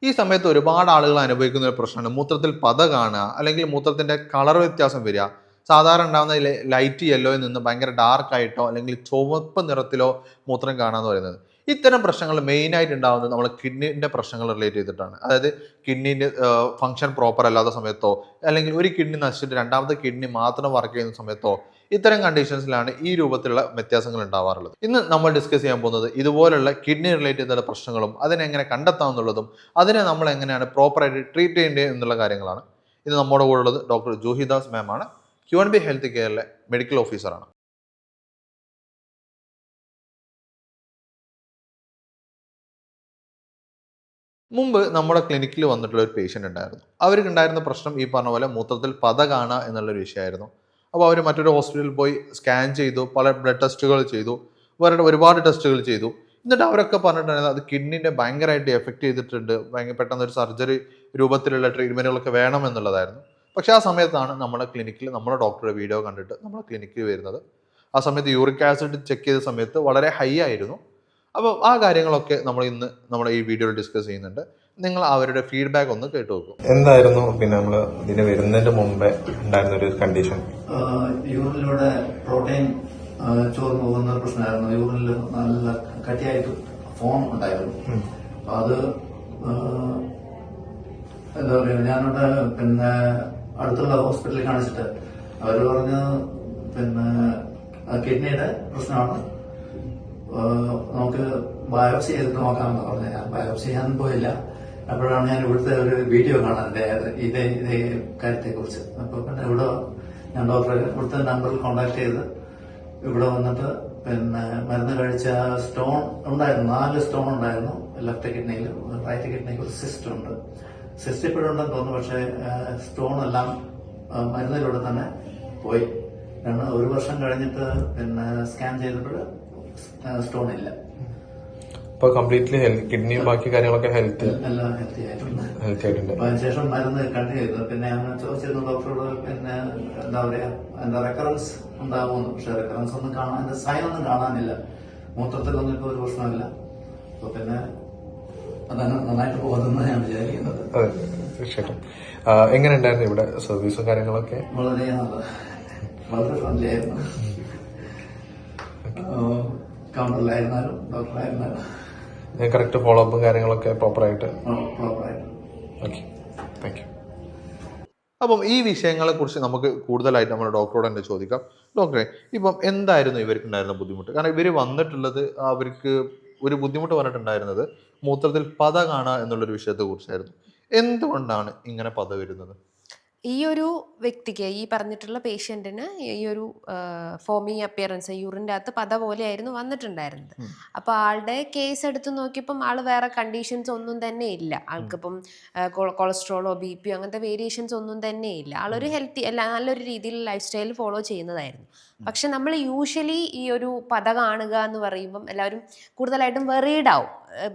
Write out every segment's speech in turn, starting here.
ഈ സമയത്ത് ഒരുപാട് ആളുകൾ അനുഭവിക്കുന്ന ഒരു പ്രശ്നമാണ് മൂത്രത്തിൽ പത കാണുക, അല്ലെങ്കിൽ മൂത്രത്തിന്റെ കളർ വ്യത്യാസം വരിക. സാധാരണ ഉണ്ടാകുന്ന ലൈറ്റ് യെല്ലോയിൽ നിന്ന് ഭയങ്കര ഡാർക്ക് ആയിട്ടോ അല്ലെങ്കിൽ ചുവപ്പ് നിറത്തിലോ മൂത്രം കാണാന്ന് പറയുന്നത്. ഇത്തരം പ്രശ്നങ്ങൾ മെയിനായിട്ട് ഉണ്ടാകുന്നത് നമ്മൾ കിഡ്നിന്റെ പ്രശ്നങ്ങൾ റിലേറ്റ് ചെയ്തിട്ടാണ്. അതായത് കിഡ്നിന്റെ ഫംഗ്ഷൻ പ്രോപ്പർ അല്ലാത്ത സമയത്തോ, അല്ലെങ്കിൽ ഒരു കിഡ്നി നശിച്ചിട്ട് രണ്ടാമത്തെ കിഡ്നി മാത്രം വർക്ക് ചെയ്യുന്ന സമയത്തോ, ഇത്തരം കണ്ടീഷൻസിലാണ് ഈ രൂപത്തിലുള്ള വ്യത്യാസങ്ങൾ ഉണ്ടാവാറുള്ളത്. ഇന്ന് നമ്മൾ ഡിസ്കസ് ചെയ്യാൻ പോകുന്നത് ഇതുപോലുള്ള കിഡ്നി റിലേറ്റ് ചെയ്ത പ്രശ്നങ്ങളും അതിനെങ്ങനെ കണ്ടെത്താമെന്നുള്ളതും അതിനെ നമ്മൾ എങ്ങനെയാണ് പ്രോപ്പറായിട്ട് ട്രീറ്റ് ചെയ്യേണ്ടത് എന്നുള്ള കാര്യങ്ങളാണ്. ഇന്ന് നമ്മുടെ കൂടെ ഉള്ളത് ഡോക്ടർ ജൂഹിദാസ് മാം ആണ്. Q&B ഹെൽത്ത് കെയറിലെ മെഡിക്കൽ ഓഫീസറാണ്. മുമ്പ് നമ്മുടെ ക്ലിനിക്കിൽ വന്നിട്ടുള്ള ഒരു പേഷ്യൻ്റ് ഉണ്ടായിരുന്നു. അവർക്ക് ഉണ്ടായിരുന്ന പ്രശ്നം ഈ പറഞ്ഞ പോലെ മൂത്രത്തിൽ പത കാണുക എന്നുള്ളൊരു വിഷയമായിരുന്നു. അപ്പോൾ അവർ മറ്റൊരു ഹോസ്പിറ്റലിൽ പോയി സ്കാൻ ചെയ്തു, പല ബ്ലഡ് ടെസ്റ്റുകൾ ചെയ്തു, വേറെ ഒരുപാട് ടെസ്റ്റുകൾ ചെയ്തു. എന്നിട്ട് അവരൊക്കെ പറഞ്ഞിട്ടുണ്ടായിരുന്നു അത് കിഡ്നിൻ്റെ ഭയങ്കരമായിട്ട് എഫക്റ്റ് ചെയ്തിട്ടുണ്ട്, പെട്ടെന്ന് ഒരു സർജറി രൂപത്തിലുള്ള ട്രീറ്റ്മെൻറ്റുകളൊക്കെ വേണം എന്നുള്ളതായിരുന്നു. പക്ഷേ ആ സമയത്താണ് നമ്മുടെ ക്ലിനിക്കിൽ നമ്മുടെ ഡോക്ടറുടെ വീഡിയോ കണ്ടിട്ട് നമ്മുടെ ക്ലിനിക്കിൽ വരുന്നത്. ആ സമയത്ത് യൂറിക് ആസിഡ് ചെക്ക് ചെയ്ത സമയത്ത് വളരെ ഹൈ ആയിരുന്നു. അപ്പോൾ ആ കാര്യങ്ങളൊക്കെ നമ്മൾ ഇന്ന് നമ്മുടെ ഈ വീഡിയോയിൽ ഡിസ്കസ് ചെയ്യുന്നുണ്ട്. നിങ്ങൾ അവരുടെ ഫീഡ്ബാക്ക് ഒന്ന് കേട്ടു നോക്കും. എന്തായിരുന്നു പിന്നെ നമ്മൾ ഇതിന് വരുന്നതിന്റെ മുമ്പേ ഉണ്ടായിരുന്ന ഒരു കണ്ടീഷൻ? യൂറിനിലൂടെ പ്രോട്ടീൻ ചോർന്നു പോകുന്ന ഒരു പ്രശ്നമായിരുന്നു. യൂറിനിൽ നല്ല കട്ടിയായിട്ട് ഫോം ഉണ്ടായിരുന്നു. അത് എന്താ പറയുക, ഞാനിവിടെ പിന്നെ അടുത്തുള്ള ഹോസ്പിറ്റലിൽ കാണിച്ചിട്ട് അവർ പറഞ്ഞ് പിന്നെ കിഡ്നിയുടെ പ്രശ്നമാണ്, നമുക്ക് ബയോപ്സി ചെയ്തിട്ട് നോക്കാമെന്ന് പറഞ്ഞു. ഞാൻ ബയോപ്സി ചെയ്യാൻ പോയില്ല. അപ്പോഴാണ് ഞാൻ ഇവിടുത്തെ ഒരു വീഡിയോ കാണാൻ ഇതേ കാര്യത്തെ കുറിച്ച്. അപ്പൊ പിന്നെ ഇവിടെ ഞാൻ ഡോക്ടറെ ഇവിടുത്തെ നമ്പറിൽ കോണ്ടാക്ട് ചെയ്ത് ഇവിടെ വന്നിട്ട് പിന്നെ മരുന്ന് കഴിച്ച സ്റ്റോൺ ഉണ്ടായിരുന്നു, 4 സ്റ്റോൺ ഉണ്ടായിരുന്നു ലെഫ്റ്റ് കിഡ്നിയിൽ. റൈറ്റ് കിഡ്നിയിൽ ഒരു സിസ്റ്റ് ഉണ്ട്. സിസ്റ്റ് ഇപ്പോഴും ഉണ്ടെന്ന് തോന്നുന്നു, പക്ഷേ സ്റ്റോൺ എല്ലാം മരുന്നിലൂടെ തന്നെ പോയി. കാരണം 1 വർഷം കഴിഞ്ഞിട്ട് പിന്നെ സ്കാൻ ചെയ്തപ്പോൾ സ്റ്റോൺ ഇല്ല. ഇപ്പൊ കംപ്ലീറ്റ്ലി കിഡ്നി ബാക്കി കാര്യങ്ങളൊക്കെ എല്ലാം ഹെൽത്തി ആയിട്ടുണ്ട്. അതിനുശേഷം മരുന്ന് കണ്ടിന്യൂ ചെയ്തു. പിന്നെ ഞാൻ ചോദിച്ചിരുന്നു ഡോക്ടറോട്, പിന്നെ എന്താ പറയാ എന്താ റെക്കറൻസ് ഉണ്ടാകുമെന്ന്. പക്ഷെ റെക്കറൻസ് ഒന്നും കാണാൻ, എന്റെ സൈൻ ഒന്നും കാണാനില്ല. മൂത്രത്തിലൊന്നും ഇപ്പൊ ഒരു പ്രശ്നമില്ല. അപ്പൊ പിന്നെ അതാണ് നന്നായിട്ട് പോകുന്നതെന്ന് ഞാൻ വിചാരിക്കുന്നത്. അതെ, തീർച്ചയായിട്ടും. എങ്ങനെ ഉണ്ടായിരുന്നു ഇവിടെ സർവീസും കാര്യങ്ങളൊക്കെ? വളരെ വളരെ ഫ്രണ്ട്ലി ആയിരുന്നു. കൗണ്ടറിലായിരുന്നാലും ഡോക്ടറായിരുന്നാലും കറക്റ്റ് ഫോളോ അപ്പും കാര്യങ്ങളൊക്കെ പ്രോപ്പറായിട്ട്. Okay, thank you. അപ്പം ഈ വിഷയങ്ങളെ കുറിച്ച് നമുക്ക് കൂടുതലായിട്ട് നമ്മുടെ ഡോക്ടറോട് തന്നെ ചോദിക്കാം. ഡോക്ടറെ, ഇപ്പം എന്തായിരുന്നു ഇവർക്ക് ഉണ്ടായിരുന്ന ബുദ്ധിമുട്ട്? കാരണം ഇവർ വന്നിട്ടുള്ളത് അവർക്ക് ഒരു ബുദ്ധിമുട്ട് പറഞ്ഞിട്ടുണ്ടായിരുന്നത് മൂത്രത്തിൽ പത കാണുക എന്നുള്ളൊരു വിഷയത്തെ കുറിച്ചായിരുന്നു. എന്തുകൊണ്ടാണ് ഇങ്ങനെ പത വരുന്നത്? ഈ ഒരു വ്യക്തിക്ക്, ഈ പറഞ്ഞിട്ടുള്ള പേഷ്യൻറ്റിന് ഈ ഒരു ഫോമി അപ്പിയറൻസ്, യൂറിൻ്റെ അകത്ത് പത പോലെയായിരുന്നു വന്നിട്ടുണ്ടായിരുന്നത്. അപ്പോൾ ആളുടെ കേസ് എടുത്ത് നോക്കിയപ്പം ആൾ വേറെ കണ്ടീഷൻസ് ഒന്നും തന്നെ ഇല്ല. ആൾക്കിപ്പം കൊളസ്ട്രോളോ BP അങ്ങനത്തെ വേരിയേഷൻസ് ഒന്നും തന്നെ ഇല്ല. ആളൊരു ഹെൽത്തി നല്ലൊരു രീതിയിൽ ലൈഫ് സ്റ്റൈൽ ഫോളോ ചെയ്യുന്നതായിരുന്നു. പക്ഷെ നമ്മൾ യൂഷ്വലി ഈ ഒരു പത കാണുക എന്ന് പറയുമ്പം എല്ലാവരും കൂടുതലായിട്ടും വെറീഡ് ആവും.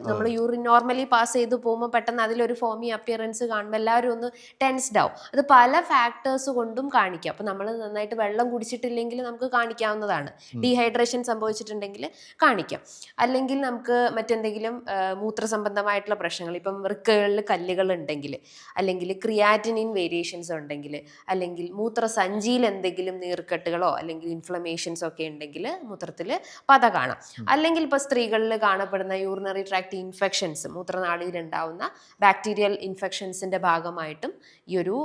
നമ്മൾ യൂറിൻ നോർമലി പാസ് ചെയ്ത് പോകുമ്പോൾ പെട്ടെന്ന് അതിലൊരു ഫോമി അപ്പിയറൻസ് കാണുമ്പോൾ എല്ലാവരും ഒന്ന് ടെൻസ്ഡ് ആവും. അത് പല ഫാക്ടേഴ്സ് കൊണ്ടും കാണിക്കാം. അപ്പം നമ്മൾ നന്നായിട്ട് വെള്ളം കുടിച്ചിട്ടില്ലെങ്കിൽ നമുക്ക് കാണിക്കാവുന്നതാണ്. ഡീഹൈഡ്രേഷൻ സംഭവിച്ചിട്ടുണ്ടെങ്കിൽ കാണിക്കാം. അല്ലെങ്കിൽ നമുക്ക് മറ്റെന്തെങ്കിലും മൂത്രസംബന്ധമായിട്ടുള്ള പ്രശ്നങ്ങൾ, ഇപ്പം വൃക്കകളിൽ കല്ലുകൾ ഉണ്ടെങ്കിൽ, അല്ലെങ്കിൽ ക്രിയാറ്റിനിൻ വേരിയേഷൻസ് ഉണ്ടെങ്കിൽ, അല്ലെങ്കിൽ മൂത്രസഞ്ചിയിൽ എന്തെങ്കിലും നീർക്കെട്ടുകളോ അല്ലെങ്കിൽ ഇൻഫ്ലമേഷൻസ് ഒക്കെ ഉണ്ടെങ്കിൽ മൂത്രത്തിൽ പത കാണാം. അല്ലെങ്കിൽ ഇപ്പോൾ സ്ത്രീകളിൽ കാണപ്പെടുന്ന യൂറിനറി ട്രാക്ട് ഇൻഫെക്ഷൻസ്, മൂത്രനാളിയിൽ ഉണ്ടാവുന്ന ബാക്ടീരിയൽ ഇൻഫെക്ഷൻസിന്റെ ഭാഗമായിട്ടും ഈ ഒരു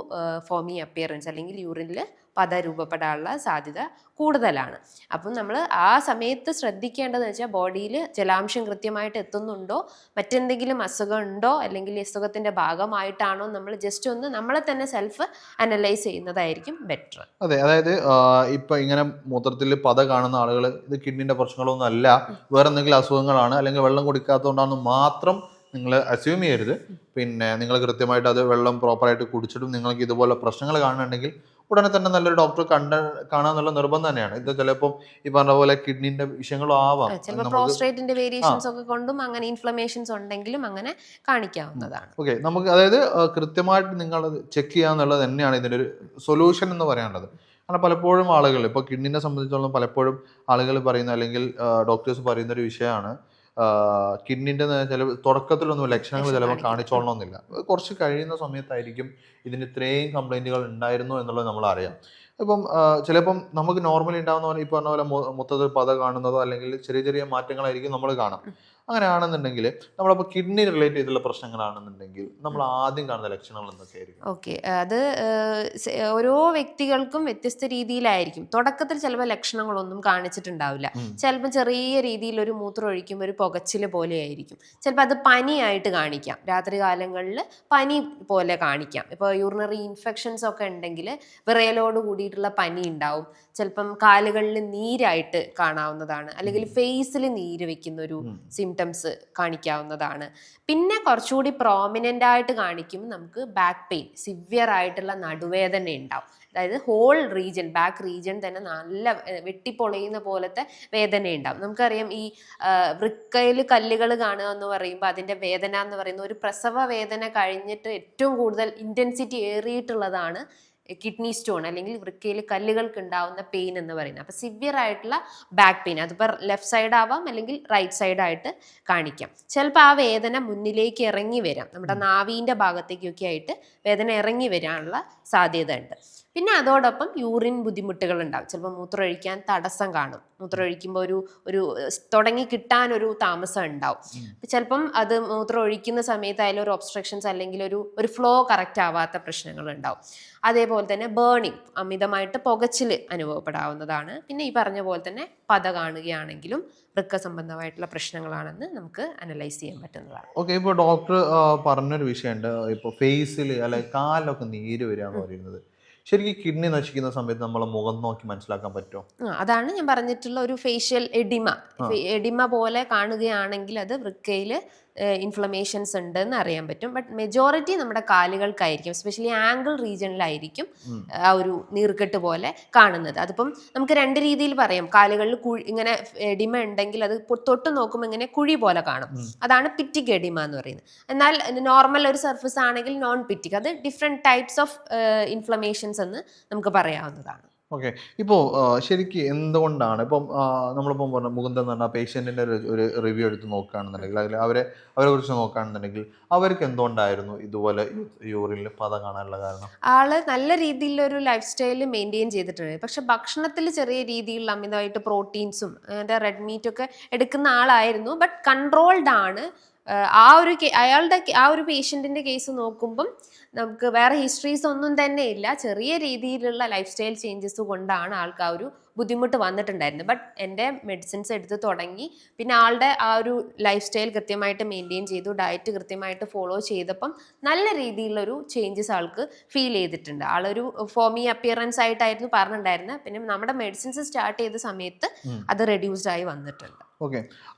ഫോമി അപ്പിയറൻസ് അല്ലെങ്കിൽ യൂറിനിൽ പത രൂപപ്പെടാനുള്ള സാധ്യത കൂടുതലാണ്. അപ്പം നമ്മൾ ആ സമയത്ത് ശ്രദ്ധിക്കേണ്ടതെന്ന് വെച്ചാൽ ബോഡിയിൽ ജലാംശം കൃത്യമായിട്ട് എത്തുന്നുണ്ടോ, മറ്റെന്തെങ്കിലും അസുഖം ഉണ്ടോ, അല്ലെങ്കിൽ അസുഖത്തിന്റെ ഭാഗമായിട്ടാണോ, നമ്മൾ ജസ്റ്റ് ഒന്ന് നമ്മളെ തന്നെ സെൽഫ് അനലൈസ് ചെയ്യുന്നതായിരിക്കും ബെറ്റർ. അതെ, അതായത് ഇപ്പൊ ഇങ്ങനെ മൂത്രത്തിൽ പത കാണുന്ന ആളുകൾ ഇത് കിഡ്നിന്റെ പ്രശ്നങ്ങളൊന്നും അല്ല, വേറെ എന്തെങ്കിലും അസുഖങ്ങളാണ്, അല്ലെങ്കിൽ വെള്ളം കുടിക്കാത്തതുകൊണ്ടാണെന്ന് മാത്രം നിങ്ങൾ അസ്യൂം ചെയ്യരുത്. പിന്നെ നിങ്ങൾ കൃത്യമായിട്ട് അത് വെള്ളം പ്രോപ്പറായിട്ട് കുടിച്ചിട്ടും നിങ്ങൾക്ക് ഇതുപോലെ പ്രശ്നങ്ങൾ കാണുന്നുണ്ടെങ്കിൽ ഉടനെ തന്നെ നല്ലൊരു ഡോക്ടറെ കാണാന്നുള്ള നിർബന്ധം തന്നെയാണ്. ഇത് ചിലപ്പോൾ ഈ പറഞ്ഞ പോലെ കിഡ്നിന്റെ വിഷയങ്ങളും ആവാം, പ്രോസ്റ്റേറ്റിന്റെ വേരിയേഷൻസ് ഒക്കെ കൊണ്ടും അങ്ങനെ ഇൻഫ്ലമേഷൻസ് ഉണ്ടെങ്കിലും അങ്ങനെ കാണിക്കാവുന്നതാണ്. ഓക്കെ, നമുക്ക് അതായത് കൃത്യമായിട്ട് നിങ്ങൾ ചെക്ക് ചെയ്യാന്നുള്ളത് തന്നെയാണ് ഇതിന്റെ ഒരു സൊല്യൂഷൻ എന്ന് പറയാനുള്ളത്. കാരണം പലപ്പോഴും ആളുകൾ ഇപ്പോൾ കിഡ്നിനെ സംബന്ധിച്ചോളം പലപ്പോഴും ആളുകൾ പറയുന്ന അല്ലെങ്കിൽ ഡോക്ടേഴ്സ് പറയുന്ന ഒരു വിഷയമാണ്, കിഡ്നിൻ്റെ ചില തുടക്കത്തിലൊന്നും ലക്ഷണങ്ങൾ ചിലപ്പോൾ കാണിക്കും. കാണിച്ചോളണമെന്നില്ല. കുറച്ച് കഴിയുന്ന സമയത്തായിരിക്കും ഇതിന് ഇത്രയും കംപ്ലൈൻറ്റുകൾ ഉണ്ടായിരുന്നു എന്നുള്ളത് നമ്മൾ അറിയാം. ഇപ്പം ചിലപ്പം നമുക്ക് നോർമലി ഉണ്ടാകുന്ന പോലെ ഈ പറഞ്ഞ പോലെ മൊത്തത്തിൽ പത കാണുന്നതോ അല്ലെങ്കിൽ ചെറിയ ചെറിയ മാറ്റങ്ങളായിരിക്കും നമ്മൾ കാണാം. അങ്ങനെയാണെന്നുണ്ടെങ്കിൽ നമ്മളപ്പോൾ കിഡ്നി റിലേറ്റ് ചെയ്തുള്ള പ്രശ്നങ്ങളാണെന്നുണ്ടെങ്കിൽ നമ്മൾ ആദ്യം കാണുന്ന ലക്ഷണങ്ങൾ എന്തൊക്കെയായിരിക്കും? ഓക്കെ, അത് ഓരോ വ്യക്തികൾക്കും വ്യത്യസ്ത രീതിയിലായിരിക്കും. തുടക്കത്തിൽ ചിലപ്പോൾ ലക്ഷണങ്ങളൊന്നും കാണിച്ചിട്ടുണ്ടാവില്ല. ചിലപ്പോൾ ചെറിയ രീതിയിൽ ഒരു മൂത്രം ഒഴിക്കുമ്പോൾ ഒരു പുകച്ചിൽ പോലെയായിരിക്കും. ചിലപ്പോൾ അത് പനിയായിട്ട് കാണിക്കാം, രാത്രി കാലങ്ങളിൽ പനി പോലെ കാണിക്കാം. ഇപ്പോൾ യൂറിനറി ഇൻഫെക്ഷൻസ് ഒക്കെ ഉണ്ടെങ്കിൽ വിറയലോട് കൂടിയിട്ടുള്ള പനി ഉണ്ടാവും. ചിലപ്പം കാലുകളിൽ നീരായിട്ട് കാണാവുന്നതാണ്, അല്ലെങ്കിൽ ഫേസിൽ നീര് വെക്കുന്ന ഒരു സിംറ്റംസ് കാണിക്കാവുന്നതാണ്. പിന്നെ കുറച്ചുകൂടി പ്രോമിനൻ്റ് ആയിട്ട് കാണിക്കും നമുക്ക് ബാക്ക് പെയിൻ, സിവിയർ ആയിട്ടുള്ള നടുവേദന ഉണ്ടാവും. അതായത് ഹോൾ റീജിയൻ, ബാക്ക് റീജിയൻ തന്നെ നല്ല വെട്ടിപ്പൊളയുന്ന പോലത്തെ വേദന ഉണ്ടാവും. നമുക്കറിയാം ഈ വൃക്കയിൽ കല്ലുകൾ കാണുക എന്ന് പറയുമ്പോൾ അതിൻ്റെ വേദന എന്ന് പറയുന്ന ഒരു പ്രസവ വേദന കഴിഞ്ഞിട്ട് ഏറ്റവും കൂടുതൽ ഇൻറ്റൻസിറ്റി ഏറിയിട്ടുള്ളതാണ് കിഡ്നി സ്റ്റോൺ അല്ലെങ്കിൽ വൃക്കയിൽ കല്ലുകൾക്ക് ഉണ്ടാവുന്ന പെയിൻ എന്ന് പറയുന്നത്. അപ്പോൾ സിവിയർ ആയിട്ടുള്ള ബാക്ക് പെയിൻ, അതിപ്പോൾ ലെഫ്റ്റ് സൈഡ് ആവാം അല്ലെങ്കിൽ റൈറ്റ് സൈഡായിട്ട് കാണിക്കാം. ചിലപ്പോൾ ആ വേദന മുന്നിലേക്ക് ഇറങ്ങി വരാം, നമ്മുടെ നാവീൻ്റെ ഭാഗത്തേക്കൊക്കെ ആയിട്ട് വേദന ഇറങ്ങി വരാനുള്ള സാധ്യത ഉണ്ട്. പിന്നെ അതോടൊപ്പം യൂറിൻ ബുദ്ധിമുട്ടുകൾ ഉണ്ടാവും. ചിലപ്പോൾ മൂത്രമൊഴിക്കാൻ തടസ്സം കാണും, മൂത്രമൊഴിക്കുമ്പോൾ ഒരു തുടങ്ങി കിട്ടാനൊരു താമസം ഉണ്ടാവും. ചിലപ്പം അത് മൂത്രം ഒഴിക്കുന്ന സമയത്തായാലും ഒരു ഒബ്സ്ട്രക്ഷൻസ് അല്ലെങ്കിൽ ഒരു ഫ്ലോ കറക്റ്റ് ആവാത്ത പ്രശ്നങ്ങൾ ഉണ്ടാവും. അതേപോലെ തന്നെ ബേണിങ്, അമിതമായിട്ട് പുകച്ചിൽ അനുഭവപ്പെടാവുന്നതാണ്. പിന്നെ ഈ പറഞ്ഞ പോലെ തന്നെ പത കാണുകയാണെങ്കിലും വൃക്ക സംബന്ധമായിട്ടുള്ള പ്രശ്നങ്ങളാണെന്ന് നമുക്ക് അനലൈസ് ചെയ്യാൻ പറ്റുന്നതാണ്. ഓക്കെ, ഇപ്പോൾ ഡോക്ടർ പറഞ്ഞൊരു വിഷയമുണ്ട്, ഇപ്പോൾ ഫേസിൽ അല്ലെങ്കിൽ കാലിലൊക്കെ നീര് വരിക എന്ന് പറയുന്നത്. ശരിക്കും കിഡ്നി നശിക്കുന്ന സമയത്ത് നമ്മളെ മുഖം നോക്കി മനസ്സിലാക്കാൻ പറ്റുമോ? അതാണ് ഞാൻ പറഞ്ഞിട്ടുള്ള ഒരു ഫേഷ്യൽ എഡിമ പോലെ കാണുകയാണെങ്കിൽ അത് വൃക്കയിൽ ഇൻഫ്ലമേഷൻസ് ഉണ്ട് എന്ന് അറിയാൻ പറ്റും. ബട്ട് മെജോറിറ്റി നമ്മുടെ കാലുകൾക്കായിരിക്കും, എസ്പെഷ്യലി ആംഗിൾ റീജിയനിലായിരിക്കും ആ ഒരു നീർക്കെട്ട് പോലെ കാണുന്നത്. അതിപ്പം നമുക്ക് രണ്ട് രീതിയിൽ പറയാം. കാലുകളിൽ ഇങ്ങനെ എഡിമ ഉണ്ടെങ്കിൽ അത് തൊട്ട് നോക്കുമ്പോൾ ഇങ്ങനെ കുഴി പോലെ കാണും, അതാണ് പിറ്റിക് എഡിമ എന്ന് പറയുന്നത്. എന്നാൽ നോർമൽ ഒരു സർഫസ് ആണെങ്കിൽ നോൺ പിറ്റിക്, അത് ഡിഫറെൻറ്റ് ടൈപ്സ് ഓഫ് ഇൻഫ്ലമേഷൻസ് എന്ന് നമുക്ക് പറയാവുന്നതാണ്. ഓക്കെ, ഇപ്പോൾ ശരിക്കും എന്തുകൊണ്ടാണ് ഇപ്പം നമ്മളിപ്പം പറഞ്ഞ മുകുന്ദൻ എന്ന് പറഞ്ഞാൽ പേഷ്യൻറ്റിൻ്റെ ഒരു റിവ്യൂ എടുത്ത് നോക്കുകയാണെന്നുണ്ടെങ്കിൽ അതിൽ അവരെ കുറിച്ച് നോക്കുകയാണെന്നുണ്ടെങ്കിൽ അവർക്ക് എന്തുകൊണ്ടായിരുന്നു ഇതുപോലെ യൂറിനിൽ പത കാണാനുള്ള കാരണം? ആള് നല്ല രീതിയിലൊരു ലൈഫ് സ്റ്റൈൽ മെയിൻറ്റെയിൻ ചെയ്തിട്ടുണ്ട്. പക്ഷെ ഭക്ഷണത്തിൽ ചെറിയ രീതിയിലുള്ള അമിതമായിട്ട് പ്രോട്ടീൻസും റെഡ് മീറ്റും ഒക്കെ എടുക്കുന്ന ആളായിരുന്നു. ബട്ട് കൺട്രോൾഡ് ആണ്. അയാളുടെ ആ ഒരു പേഷ്യൻറ്റിൻ്റെ കേസ് നോക്കുമ്പം നമുക്ക് വേറെ ഹിസ്റ്ററീസ് ഒന്നും തന്നെ ഇല്ല. ചെറിയ രീതിയിലുള്ള ലൈഫ് സ്റ്റൈൽ ചേഞ്ചസ് കൊണ്ടാണ് ആൾക്ക് ആ ഒരു ബുദ്ധിമുട്ട് വന്നിട്ടുണ്ടായിരുന്നത്. ബട്ട് എൻ്റെ മെഡിസിൻസ് എടുത്ത് തുടങ്ങി, പിന്നെ ആളുടെ ആ ഒരു ലൈഫ് സ്റ്റൈൽ കൃത്യമായിട്ട് മെയിൻറ്റെയിൻ ചെയ്തു, ഡയറ്റ് കൃത്യമായിട്ട് ഫോളോ ചെയ്തപ്പം നല്ല രീതിയിലുള്ളൊരു ചേഞ്ചസ് ആൾക്ക് ഫീൽ ചെയ്തിട്ടുണ്ട്. ആളൊരു ഫോമി അപ്പിയറൻസ് ആയിട്ടായിരുന്നു പറഞ്ഞിട്ടുണ്ടായിരുന്നത്. പിന്നെ നമ്മുടെ മെഡിസിൻസ് സ്റ്റാർട്ട് ചെയ്ത സമയത്ത് അത് റെഡ്യൂസ്ഡ് ആയി വന്നിട്ടുണ്ട്. ഓക്കെ,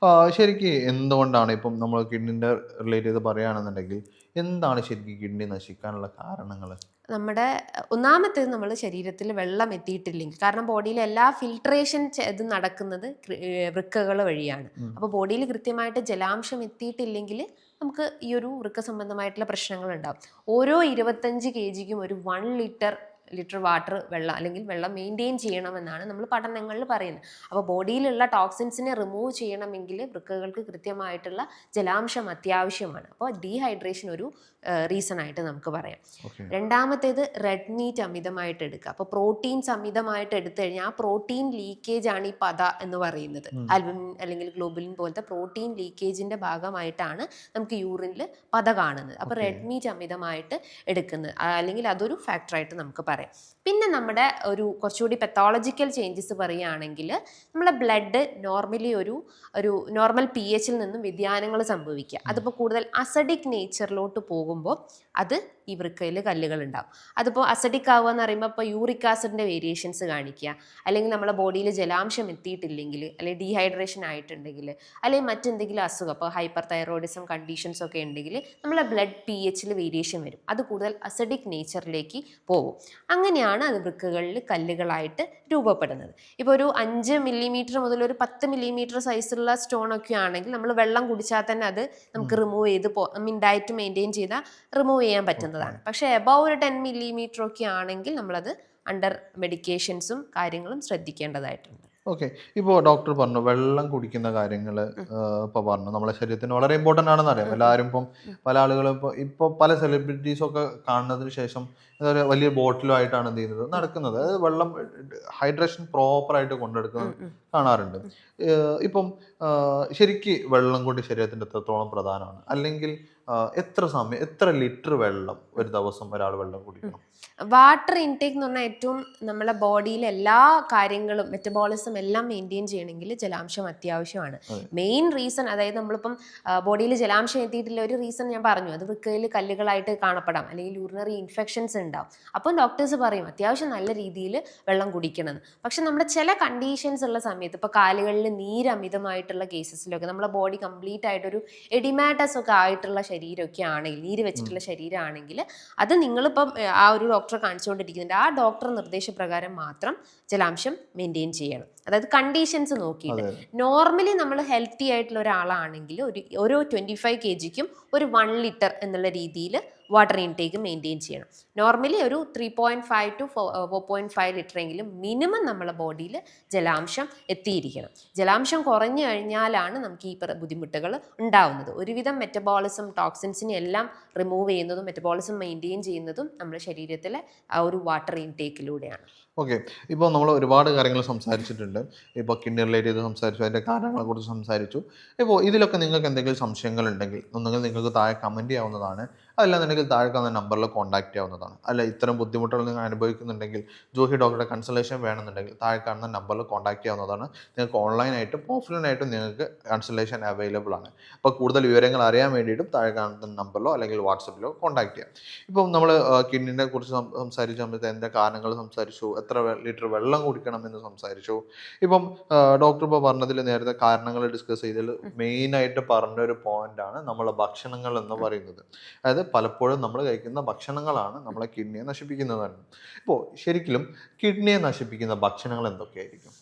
ശരിക്കും എന്തുകൊണ്ടാണ് ഇപ്പം നമ്മൾ കിഡ്നിൻ്റെ റിലേറ്റ് ചെയ്ത് പറയുകയാണെന്നുണ്ടെങ്കിൽ എന്താണ് ശരിക്കും കിഡ്നി നശിക്കാനുള്ള കാരണങ്ങൾ? നമ്മുടെ ഒന്നാമത്തേത് നമ്മൾ ശരീരത്തിൽ വെള്ളം എത്തിയിട്ടില്ലെങ്കിൽ, കാരണം ബോഡിയിലെ എല്ലാ ഫിൽട്രേഷൻ ഇത് നടക്കുന്നത് വൃക്കകൾ വഴിയാണ്. അപ്പോൾ ബോഡിയിൽ കൃത്യമായിട്ട് ജലാംശം എത്തിയിട്ടില്ലെങ്കിൽ നമുക്ക് ഈ ഒരു വൃക്ക സംബന്ധമായിട്ടുള്ള പ്രശ്നങ്ങൾ ഉണ്ടാകും. ഓരോ 25 kgക്കും ഒരു 1 ലിറ്റർ വാട്ടർ വെള്ളം അല്ലെങ്കിൽ വെള്ളം മെയിൻറ്റെയിൻ ചെയ്യണമെന്നാണ് നമ്മൾ പഠനങ്ങളിൽ പറയുന്നത്. അപ്പോൾ ബോഡിയിലുള്ള ടോക്സിൻസിനെ റിമൂവ് ചെയ്യണമെങ്കിൽ വൃക്കകൾക്ക് കൃത്യമായിട്ടുള്ള ജലാംശം അത്യാവശ്യമാണ്. അപ്പോൾ ഡീഹൈഡ്രേഷൻ ഒരു റീസൺ ആയിട്ട് നമുക്ക് പറയാം. രണ്ടാമത്തേത് റെഡ് മീറ്റ് അമിതമായിട്ട് എടുക്കുക. അപ്പോൾ പ്രോട്ടീൻസ് അമിതമായിട്ട് എടുത്തു കഴിഞ്ഞാൽ ആ പ്രോട്ടീൻ ലീക്കേജ് ആണ് ഈ പത എന്ന് പറയുന്നത്. ആൽബുമിൻ അല്ലെങ്കിൽ ഗ്ലോബുലിൻ പോലത്തെ പ്രോട്ടീൻ ലീക്കേജിന്റെ ഭാഗമായിട്ടാണ് നമുക്ക് യൂറിനിൽ പത കാണുന്നത്. അപ്പോൾ റെഡ് മീറ്റ് അമിതമായിട്ട് എടുക്കുന്നത് അല്ലെങ്കിൽ അതൊരു ഫാക്ടറായിട്ട് നമുക്ക് പറയാം. പിന്നെ നമ്മുടെ ഒരു കുറച്ചുകൂടി പെത്തോളജിക്കൽ ചേഞ്ചസ് പറയുകയാണെങ്കിൽ നമ്മുടെ ബ്ലഡ് നോർമലി ഒരു നോർമൽ pH നിന്നും വ്യതിയാനങ്ങൾ സംഭവിക്കുക. അതിപ്പോൾ കൂടുതൽ അസഡിക് നേച്ചറിലോട്ട് പോകുമ്പോൾ അത് ഈ വൃക്കയിൽ കല്ലുകൾ ഉണ്ടാവും. അതിപ്പോൾ അസഡിക് ആവുക എന്ന് പറയുമ്പോൾ ഇപ്പോൾ യൂറിക് ആസിഡിൻ്റെ വേരിയേഷൻസ് കാണിക്കുക, അല്ലെങ്കിൽ നമ്മുടെ ബോഡിയിൽ ജലാംശം എത്തിയിട്ടില്ലെങ്കിൽ, അല്ലെങ്കിൽ ഡീഹൈഡ്രേഷൻ ആയിട്ടുണ്ടെങ്കിൽ, അല്ലെങ്കിൽ മറ്റെന്തെങ്കിലും അസുഖം, ഇപ്പോൾ ഹൈപ്പർ തൈറോയിഡിസം കണ്ടീഷൻസ് ഒക്കെ ഉണ്ടെങ്കിൽ നമ്മളെ ബ്ലഡ് pH വേരിയേഷൻ വരും. അത് കൂടുതൽ അസഡിക് നേച്ചറിലേക്ക് പോകും. അങ്ങനെയാണ് അത് വൃക്കകളിൽ കല്ലുകളായിട്ട് രൂപപ്പെടുന്നത്. ഇപ്പോൾ ഒരു 5 മില്ലിമീറ്റർ മുതൽ ഒരു 10 മില്ലിമീറ്റർ സൈസുള്ള സ്റ്റോണൊക്കെ ആണെങ്കിൽ നമ്മൾ വെള്ളം കുടിച്ചാൽ തന്നെ അത് നമുക്ക് റിമൂവ് ചെയ്ത് ഡയറ്റ് മെയിൻറ്റെയിൻ ചെയ്താൽ റിമൂവ് ചെയ്യാൻ പറ്റുന്നതാണ്. പക്ഷേ എബവ് ഒരു 10 മില്ലിമീറ്റർ ഒക്കെ ആണെങ്കിൽ നമ്മളത് അണ്ടർ മെഡിക്കേഷൻസും കാര്യങ്ങളും ശ്രദ്ധിക്കേണ്ടതായിട്ടുണ്ട്. ഓക്കെ. ഇപ്പോൾ ഡോക്ടർ പറഞ്ഞു വെള്ളം കുടിക്കുന്ന കാര്യങ്ങൾ ഇപ്പോൾ പറഞ്ഞു നമ്മളെ ശരീരത്തിന് വളരെ ഇമ്പോർട്ടൻ്റ് ആണെന്ന് അറിയാം. എല്ലാവരും ഇപ്പം പല ആളുകളും ഇപ്പോൾ പല സെലിബ്രിറ്റീസൊക്കെ കാണുന്നതിന് ശേഷം എന്താ പറയുക വലിയ ബോട്ടിലുമായിട്ടാണ് എന്ത് ചെയ്യുന്നത് നടക്കുന്നത്. അതായത് വെള്ളം ഹൈഡ്രേഷൻ പ്രോപ്പറായിട്ട് കൊണ്ടെടുക്കുന്നത് കാണാറുണ്ട്. ഇപ്പം ശരിക്ക് വെള്ളം കൊണ്ട് ശരീരത്തിന് എത്രത്തോളം പ്രധാനമാണ്? അല്ലെങ്കിൽ എത്ര ലിറ്റർ വെള്ളം ഒരു ദിവസം ഒരാൾ വെള്ളം കുടിക്കണം? വാട്ടർ ഇൻടേക്ക് എന്ന് പറഞ്ഞാൽ ഏറ്റവും നമ്മളെ ബോഡിയിലെ എല്ലാ കാര്യങ്ങളും മെറ്റബോളിസം എല്ലാം മെയിൻറ്റെയിൻ ചെയ്യണമെങ്കിൽ ജലാംശം അത്യാവശ്യമാണ്. മെയിൻ റീസൺ, അതായത് നമ്മളിപ്പം ബോഡിയിൽ ജലാംശം എത്തിയിട്ടില്ല ഒരു റീസൺ ഞാൻ പറഞ്ഞു, അത് വൃക്കയിൽ കല്ലുകളായിട്ട് കാണപ്പെടാം, അല്ലെങ്കിൽ യൂറിനറി ഇൻഫെക്ഷൻസ് ഉണ്ടാവും. അപ്പം ഡോക്ടേഴ്സ് പറയും അത്യാവശ്യം നല്ല രീതിയിൽ വെള്ളം കുടിക്കണമെന്ന്. പക്ഷെ നമ്മുടെ ചില കണ്ടീഷൻസ് ഉള്ള സമയത്ത്, ഇപ്പോൾ കാലുകളിൽ നീര് അമിതമായിട്ടുള്ള കേസസിലൊക്കെ നമ്മളെ ബോഡി കംപ്ലീറ്റ് ആയിട്ടൊരു എഡിമാറ്റസ് ഒക്കെ ആയിട്ടുള്ള ശരീരമൊക്കെ ആണെങ്കിൽ, നീര് വെച്ചിട്ടുള്ള ശരീരമാണെങ്കിൽ, അത് നിങ്ങളിപ്പം ആ ഒരു ഡോക്ടറെ കാണിച്ചുകൊണ്ടിരിക്കുന്നുണ്ട്, ആ ഡോക്ടർ നിർദ്ദേശപ്രകാരം മാത്രം ജലാംശം മെയിൻറ്റെയിൻ ചെയ്യണം. അതായത് കണ്ടീഷൻസ് നോക്കിയിട്ട്. നോർമലി നമ്മൾ ഹെൽത്തി ആയിട്ടുള്ള ഒരാളാണെങ്കിൽ ഓരോ 25 kgക്കും ഒരു 1 ലിറ്റർ എന്നുള്ള രീതിയിൽ വാട്ടർ ഇൻടേക്ക് മെയിൻറ്റെയിൻ ചെയ്യണം. നോർമലി ഒരു 3.5 to 4.5 ലിറ്റർ എങ്കിലും മിനിമം നമ്മളെ ബോഡിയിൽ ജലാംശം എത്തിയിരിക്കണം. ജലാംശം കുറഞ്ഞു കഴിഞ്ഞാലാണ് നമുക്ക് ഈ ബുദ്ധിമുട്ടുകൾ ഉണ്ടാവുന്നത്. ഒരുവിധം മെറ്റബോളിസം ടോക്സിൻസിനെ എല്ലാം റിമൂവ് ചെയ്യുന്നതും മെറ്റബോളിസം മെയിൻറ്റെയിൻ ചെയ്യുന്നതും നമ്മുടെ ശരീരത്തിലെ ആ ഒരു വാട്ടർ ഇൻടേക്കിലൂടെയാണ്. ഓക്കെ. ഇപ്പോൾ നമ്മൾ ഒരുപാട് കാര്യങ്ങൾ സംസാരിച്ചിട്ടുണ്ട്. ഇപ്പോൾ കിഡ്നി റിലേറ്റ് ചെയ്ത് സംസാരിച്ചു, അതിൻ്റെ കാരണങ്ങളെക്കുറിച്ച് സംസാരിച്ചു. ഇപ്പോൾ ഇതിലൊക്കെ നിങ്ങൾക്ക് എന്തെങ്കിലും സംശയങ്ങളുണ്ടെങ്കിൽ ഒന്നുകിൽ നിങ്ങൾക്ക് താഴെ കമൻറ്റ് ചെയ്യാവുന്നതാണ്, അതല്ലാന്നുണ്ടെങ്കിൽ താഴെ കാണുന്ന നമ്പറിൽ കോൺടാക്ട് ചെയ്യാവുന്നതാണ്. അല്ല ഇത്തരം ബുദ്ധിമുട്ടുകൾ നിങ്ങൾ അനുഭവിക്കുന്നുണ്ടെങ്കിൽ ജോഹി ഡോക്ടറുടെ കൺസൾട്ടേഷൻ വേണമെന്നുണ്ടെങ്കിൽ താഴെ കാണുന്ന നമ്പറിൽ കോൺടാക്ട് ചെയ്യാവുന്നതാണ്. നിങ്ങൾക്ക് ഓൺലൈനായിട്ടും ഓഫ്ലൈനായിട്ടും നിങ്ങൾക്ക് കൺസൾട്ടേഷൻ അവൈലബിൾ ആണ്. അപ്പോൾ കൂടുതൽ വിവരങ്ങൾ അറിയാൻ വേണ്ടിയിട്ടും താഴെ കാണുന്ന നമ്പറിലോ അല്ലെങ്കിൽ വാട്സപ്പിലോ കോൺടാക്ട് ചെയ്യാം. ഇപ്പം നമ്മൾ കിഡ്നിനെ കുറിച്ച് സംസാരിച്ച സമയത്ത് അതിൻ്റെ കാരണങ്ങൾ സംസാരിച്ചു, എത്ര ലിറ്റർ വെള്ളം കുടിക്കണം എന്ന് സംസാരിച്ചു. ഇപ്പം ഡോക്ടർ ഇപ്പോൾ പറഞ്ഞതിൽ നേരത്തെ കാരണങ്ങൾ ഡിസ്കസ് ചെയ്തതിൽ മെയിനായിട്ട് പറഞ്ഞൊരു പോയിന്റാണ് നമ്മളെ ഭക്ഷണങ്ങൾ എന്ന് പറയുന്നത്. അതായത് പലപ്പോഴും നമ്മൾ കഴിക്കുന്ന ഭക്ഷണങ്ങളാണ് നമ്മളെ കിഡ്നിയെ നശിപ്പിക്കുന്നതാണ്. ഇപ്പോൾ ശരിക്കും കിഡ്നിയെ നശിപ്പിക്കുന്ന ഭക്ഷണങ്ങൾ എന്തൊക്കെയായിരിക്കും?